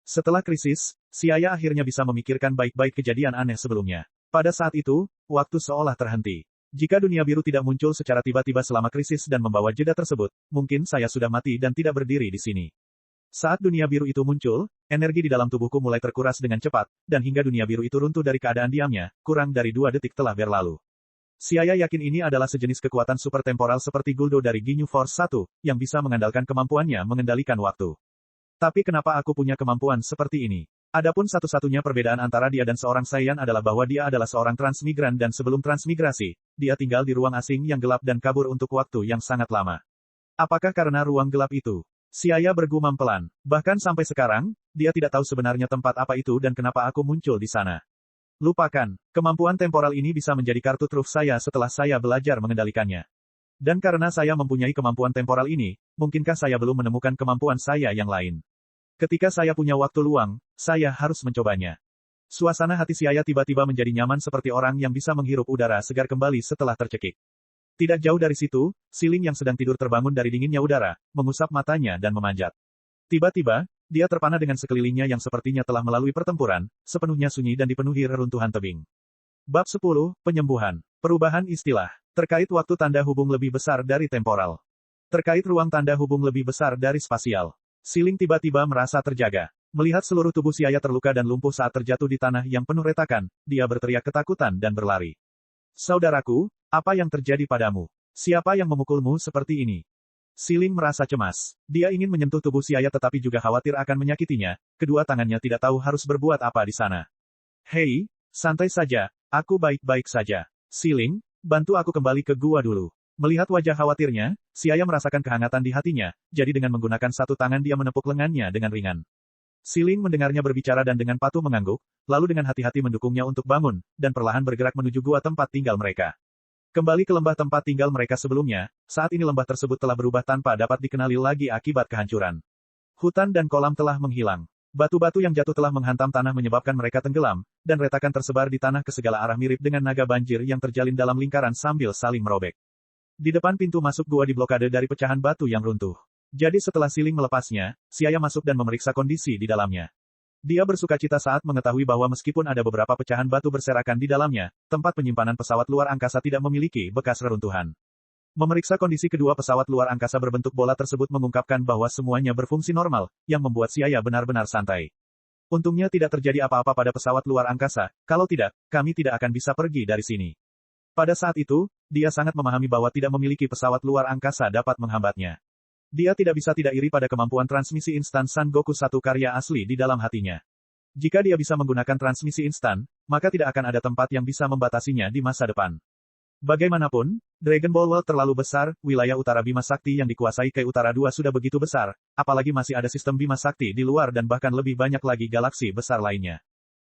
Setelah krisis, Siaya akhirnya bisa memikirkan baik-baik kejadian aneh sebelumnya. Pada saat itu, waktu seolah terhenti. Jika dunia biru tidak muncul secara tiba-tiba selama krisis dan membawa jeda tersebut, mungkin saya sudah mati dan tidak berdiri di sini. Saat dunia biru itu muncul, energi di dalam tubuhku mulai terkuras dengan cepat, dan hingga dunia biru itu runtuh dari keadaan diamnya, kurang dari 2 detik telah berlalu. Siaya yakin ini adalah sejenis kekuatan supertemporal seperti Guldo dari Ginyu Force 1, yang bisa mengandalkan kemampuannya mengendalikan waktu. Tapi kenapa aku punya kemampuan seperti ini? Adapun satu-satunya perbedaan antara dia dan seorang Saiyan adalah bahwa dia adalah seorang transmigran dan sebelum transmigrasi, dia tinggal di ruang asing yang gelap dan kabur untuk waktu yang sangat lama. Apakah karena ruang gelap itu? Siaya bergumam pelan. Bahkan sampai sekarang, dia tidak tahu sebenarnya tempat apa itu dan kenapa aku muncul di sana. Lupakan, kemampuan temporal ini bisa menjadi kartu truf saya setelah saya belajar mengendalikannya. Dan karena saya mempunyai kemampuan temporal ini, mungkinkah saya belum menemukan kemampuan saya yang lain? Ketika saya punya waktu luang, saya harus mencobanya. Suasana hati Siaya tiba-tiba menjadi nyaman seperti orang yang bisa menghirup udara segar kembali setelah tercekik. Tidak jauh dari situ, Siling yang sedang tidur terbangun dari dinginnya udara, mengusap matanya dan memanjat. Tiba-tiba, dia terpana dengan sekelilingnya yang sepertinya telah melalui pertempuran, sepenuhnya sunyi dan dipenuhi reruntuhan tebing. Bab 10, Penyembuhan. Perubahan istilah. Terkait waktu tanda hubung lebih besar dari temporal. Terkait ruang tanda hubung lebih besar dari spasial. Siling tiba-tiba merasa terjaga. Melihat seluruh tubuh Siaya terluka dan lumpuh saat terjatuh di tanah yang penuh retakan, dia berteriak ketakutan dan berlari. Saudaraku, apa yang terjadi padamu? Siapa yang memukulmu seperti ini? Siling merasa cemas. Dia ingin menyentuh tubuh Siaya tetapi juga khawatir akan menyakitinya, kedua tangannya tidak tahu harus berbuat apa di sana. Hei, santai saja, aku baik-baik saja. Siling, bantu aku kembali ke gua dulu. Melihat wajah khawatirnya, Siaya merasakan kehangatan di hatinya, jadi dengan menggunakan satu tangan dia menepuk lengannya dengan ringan. Siling mendengarnya berbicara dan dengan patuh mengangguk, lalu dengan hati-hati mendukungnya untuk bangun, dan perlahan bergerak menuju gua tempat tinggal mereka. Kembali ke lembah tempat tinggal mereka sebelumnya, saat ini lembah tersebut telah berubah tanpa dapat dikenali lagi akibat kehancuran. Hutan dan kolam telah menghilang. Batu-batu yang jatuh telah menghantam tanah menyebabkan mereka tenggelam, dan retakan tersebar di tanah ke segala arah mirip dengan naga banjir yang terjalin dalam lingkaran sambil saling merobek. Di depan pintu masuk gua diblokade dari pecahan batu yang runtuh. Jadi setelah Siling melepasnya, Siaya masuk dan memeriksa kondisi di dalamnya. Dia bersukacita saat mengetahui bahwa meskipun ada beberapa pecahan batu berserakan di dalamnya, tempat penyimpanan pesawat luar angkasa tidak memiliki bekas reruntuhan. Memeriksa kondisi kedua pesawat luar angkasa berbentuk bola tersebut mengungkapkan bahwa semuanya berfungsi normal, yang membuat Siaya benar-benar santai. Untungnya tidak terjadi apa-apa pada pesawat luar angkasa, kalau tidak, kami tidak akan bisa pergi dari sini. Pada saat itu, dia sangat memahami bahwa tidak memiliki pesawat luar angkasa dapat menghambatnya. Dia tidak bisa tidak iri pada kemampuan transmisi instan San Goku satu karya asli di dalam hatinya. Jika dia bisa menggunakan transmisi instan, maka tidak akan ada tempat yang bisa membatasinya di masa depan. Bagaimanapun, Dragon Ball World terlalu besar, wilayah utara Bima Sakti yang dikuasai Kai Utara 2 sudah begitu besar, apalagi masih ada sistem Bima Sakti di luar dan bahkan lebih banyak lagi galaksi besar lainnya.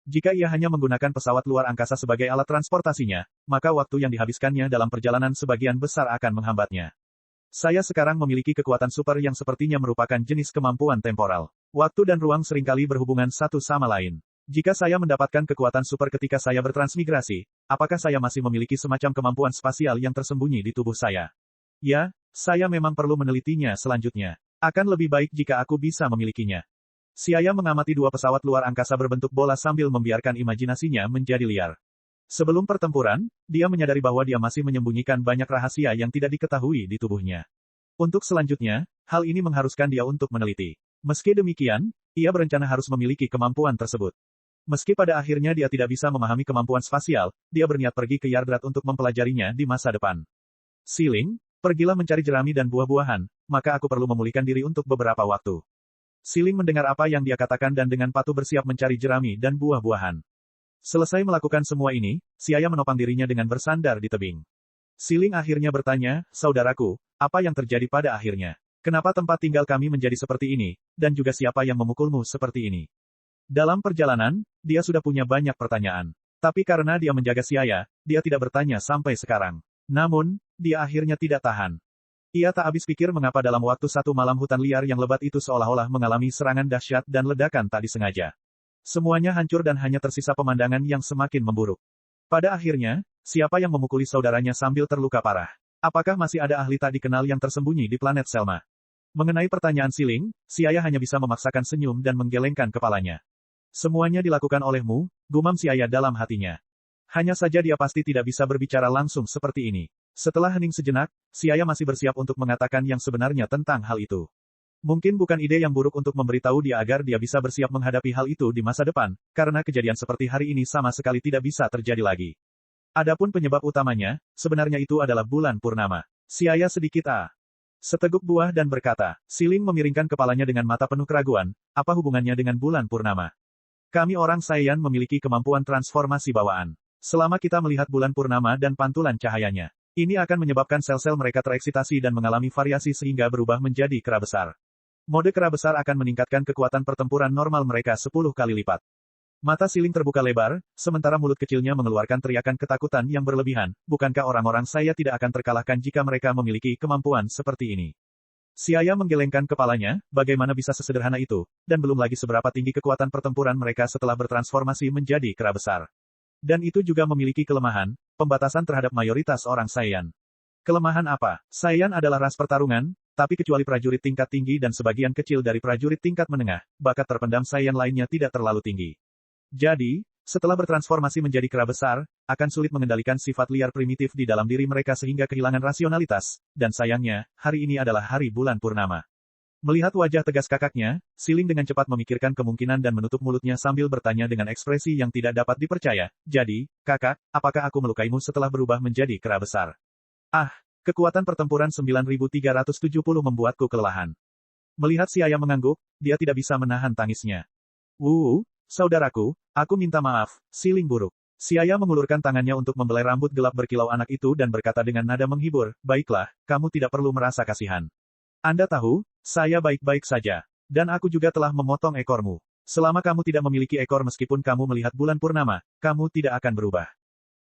Jika ia hanya menggunakan pesawat luar angkasa sebagai alat transportasinya, maka waktu yang dihabiskannya dalam perjalanan sebagian besar akan menghambatnya. Saya sekarang memiliki kekuatan super yang sepertinya merupakan jenis kemampuan temporal. Waktu dan ruang seringkali berhubungan satu sama lain. Jika saya mendapatkan kekuatan super ketika saya bertransmigrasi, apakah saya masih memiliki semacam kemampuan spasial yang tersembunyi di tubuh saya? Ya, saya memang perlu menelitinya selanjutnya. Akan lebih baik jika aku bisa memilikinya. Siaya mengamati dua pesawat luar angkasa berbentuk bola sambil membiarkan imajinasinya menjadi liar. Sebelum pertempuran, dia menyadari bahwa dia masih menyembunyikan banyak rahasia yang tidak diketahui di tubuhnya. Untuk selanjutnya, hal ini mengharuskan dia untuk meneliti. Meski demikian, ia berencana harus memiliki kemampuan tersebut. Meski pada akhirnya dia tidak bisa memahami kemampuan spasial, dia berniat pergi ke Yardrat untuk mempelajarinya di masa depan. Siling, pergilah mencari jerami dan buah-buahan, maka aku perlu memulihkan diri untuk beberapa waktu. Siling mendengar apa yang dia katakan dan dengan patuh bersiap mencari jerami dan buah-buahan. Selesai melakukan semua ini, Siaya menopang dirinya dengan bersandar di tebing. Siling akhirnya bertanya, saudaraku, apa yang terjadi pada akhirnya? Kenapa tempat tinggal kami menjadi seperti ini, dan juga siapa yang memukulmu seperti ini? Dalam perjalanan, dia sudah punya banyak pertanyaan. Tapi karena dia menjaga Siaya, dia tidak bertanya sampai sekarang. Namun, dia akhirnya tidak tahan. Ia tak habis pikir mengapa dalam waktu satu malam hutan liar yang lebat itu seolah-olah mengalami serangan dahsyat dan ledakan tak disengaja. Semuanya hancur dan hanya tersisa pemandangan yang semakin memburuk. Pada akhirnya, siapa yang memukuli saudaranya sambil terluka parah? Apakah masih ada ahli tak dikenal yang tersembunyi di planet Selma? Mengenai pertanyaan Siling, Siaya hanya bisa memaksakan senyum dan menggelengkan kepalanya. Semuanya dilakukan olehmu, gumam Siaya dalam hatinya. Hanya saja dia pasti tidak bisa berbicara langsung seperti ini. Setelah hening sejenak, Siaya masih bersiap untuk mengatakan yang sebenarnya tentang hal itu. Mungkin bukan ide yang buruk untuk memberitahu dia agar dia bisa bersiap menghadapi hal itu di masa depan, karena kejadian seperti hari ini sama sekali tidak bisa terjadi lagi. Adapun penyebab utamanya, sebenarnya itu adalah bulan purnama. Siaya sedikit seteguk buah dan berkata, Siling memiringkan kepalanya dengan mata penuh keraguan, apa hubungannya dengan bulan purnama? Kami orang Saiyan memiliki kemampuan transformasi bawaan. Selama kita melihat bulan purnama dan pantulan cahayanya, ini akan menyebabkan sel-sel mereka tereksitasi dan mengalami variasi sehingga berubah menjadi kera besar. Mode kera besar akan meningkatkan kekuatan pertempuran normal mereka 10 kali lipat. Mata Siling terbuka lebar, sementara mulut kecilnya mengeluarkan teriakan ketakutan yang berlebihan. Bukankah orang-orang saya tidak akan terkalahkan jika mereka memiliki kemampuan seperti ini? Siaya menggelengkan kepalanya, bagaimana bisa sesederhana itu, dan belum lagi seberapa tinggi kekuatan pertempuran mereka setelah bertransformasi menjadi kera besar. Dan itu juga memiliki kelemahan, pembatasan terhadap mayoritas orang Saiyan. Kelemahan apa? Saiyan adalah ras pertarungan, tapi kecuali prajurit tingkat tinggi dan sebagian kecil dari prajurit tingkat menengah, bakat terpendam Saiyan lainnya tidak terlalu tinggi. Jadi, setelah bertransformasi menjadi kera besar, akan sulit mengendalikan sifat liar primitif di dalam diri mereka sehingga kehilangan rasionalitas, dan sayangnya, hari ini adalah hari bulan purnama. Melihat wajah tegas kakaknya, Siling dengan cepat memikirkan kemungkinan dan menutup mulutnya sambil bertanya dengan ekspresi yang tidak dapat dipercaya. Jadi, kakak, apakah aku melukaimu setelah berubah menjadi kera besar? Kekuatan pertempuran 9370 membuatku kelelahan. Melihat Siaya mengangguk, dia tidak bisa menahan tangisnya. Saudaraku, aku minta maaf, Siling buruk. Siaya mengulurkan tangannya untuk membelai rambut gelap berkilau anak itu dan berkata dengan nada menghibur, baiklah, kamu tidak perlu merasa kasihan. Anda tahu, saya baik-baik saja. Dan aku juga telah memotong ekormu. Selama kamu tidak memiliki ekor meskipun kamu melihat bulan purnama, kamu tidak akan berubah.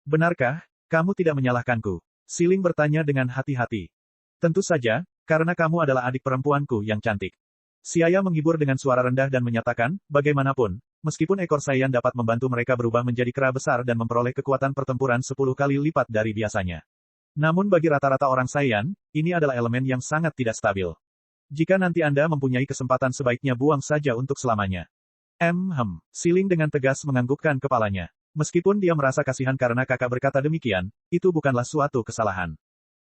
Benarkah, kamu tidak menyalahkanku? Siling bertanya dengan hati-hati. Tentu saja, karena kamu adalah adik perempuanku yang cantik. Siaya menghibur dengan suara rendah dan menyatakan, bagaimanapun, meskipun ekor Saiyan dapat membantu mereka berubah menjadi kera besar dan memperoleh kekuatan pertempuran 10 kali lipat dari biasanya. Namun bagi rata-rata orang Saiyan, ini adalah elemen yang sangat tidak stabil. Jika nanti Anda mempunyai kesempatan sebaiknya buang saja untuk selamanya. Siling dengan tegas menganggukkan kepalanya. Meskipun dia merasa kasihan karena kakak berkata demikian, itu bukanlah suatu kesalahan.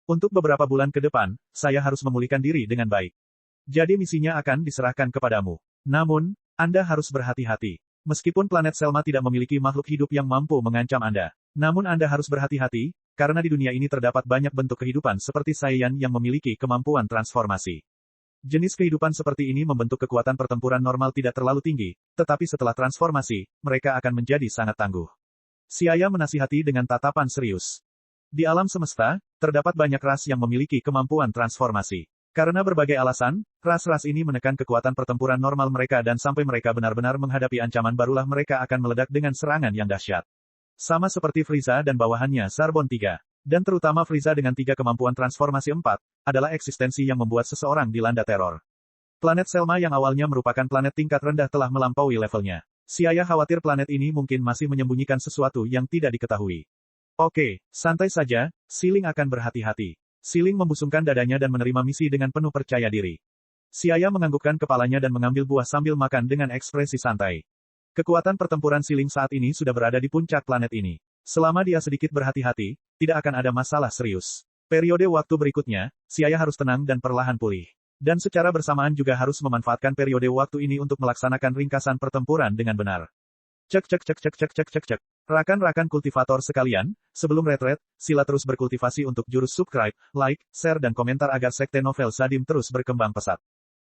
Untuk beberapa bulan ke depan, saya harus memulihkan diri dengan baik. Jadi misinya akan diserahkan kepadamu. Namun, Anda harus berhati-hati. Meskipun planet Selma tidak memiliki makhluk hidup yang mampu mengancam Anda. Namun Anda harus berhati-hati, karena di dunia ini terdapat banyak bentuk kehidupan seperti Saiyan yang memiliki kemampuan transformasi. Jenis kehidupan seperti ini membentuk kekuatan pertempuran normal tidak terlalu tinggi, tetapi setelah transformasi, mereka akan menjadi sangat tangguh. Siaya menasihati dengan tatapan serius. Di alam semesta, terdapat banyak ras yang memiliki kemampuan transformasi. Karena berbagai alasan, ras-ras ini menekan kekuatan pertempuran normal mereka dan sampai mereka benar-benar menghadapi ancaman barulah mereka akan meledak dengan serangan yang dahsyat. Sama seperti Frieza dan bawahannya Zarbon 3. Dan terutama Frieza dengan 3 kemampuan transformasi 4, adalah eksistensi yang membuat seseorang dilanda teror. Planet Selma yang awalnya merupakan planet tingkat rendah telah melampaui levelnya. Siaya khawatir planet ini mungkin masih menyembunyikan sesuatu yang tidak diketahui. Oke, santai saja, Siling akan berhati-hati. Siling membusungkan dadanya dan menerima misi dengan penuh percaya diri. Siaya menganggukkan kepalanya dan mengambil buah sambil makan dengan ekspresi santai. Kekuatan pertempuran Siling saat ini sudah berada di puncak planet ini. Selama dia sedikit berhati-hati, tidak akan ada masalah serius. Periode waktu berikutnya, Siaya harus tenang dan perlahan pulih. Dan secara bersamaan juga harus memanfaatkan periode waktu ini untuk melaksanakan ringkasan pertempuran dengan benar. Cek. Rakan-rakan kultivator sekalian, sebelum retret, sila terus berkultivasi untuk jurus subscribe, like, share dan komentar agar sekte novel Sadim terus berkembang pesat.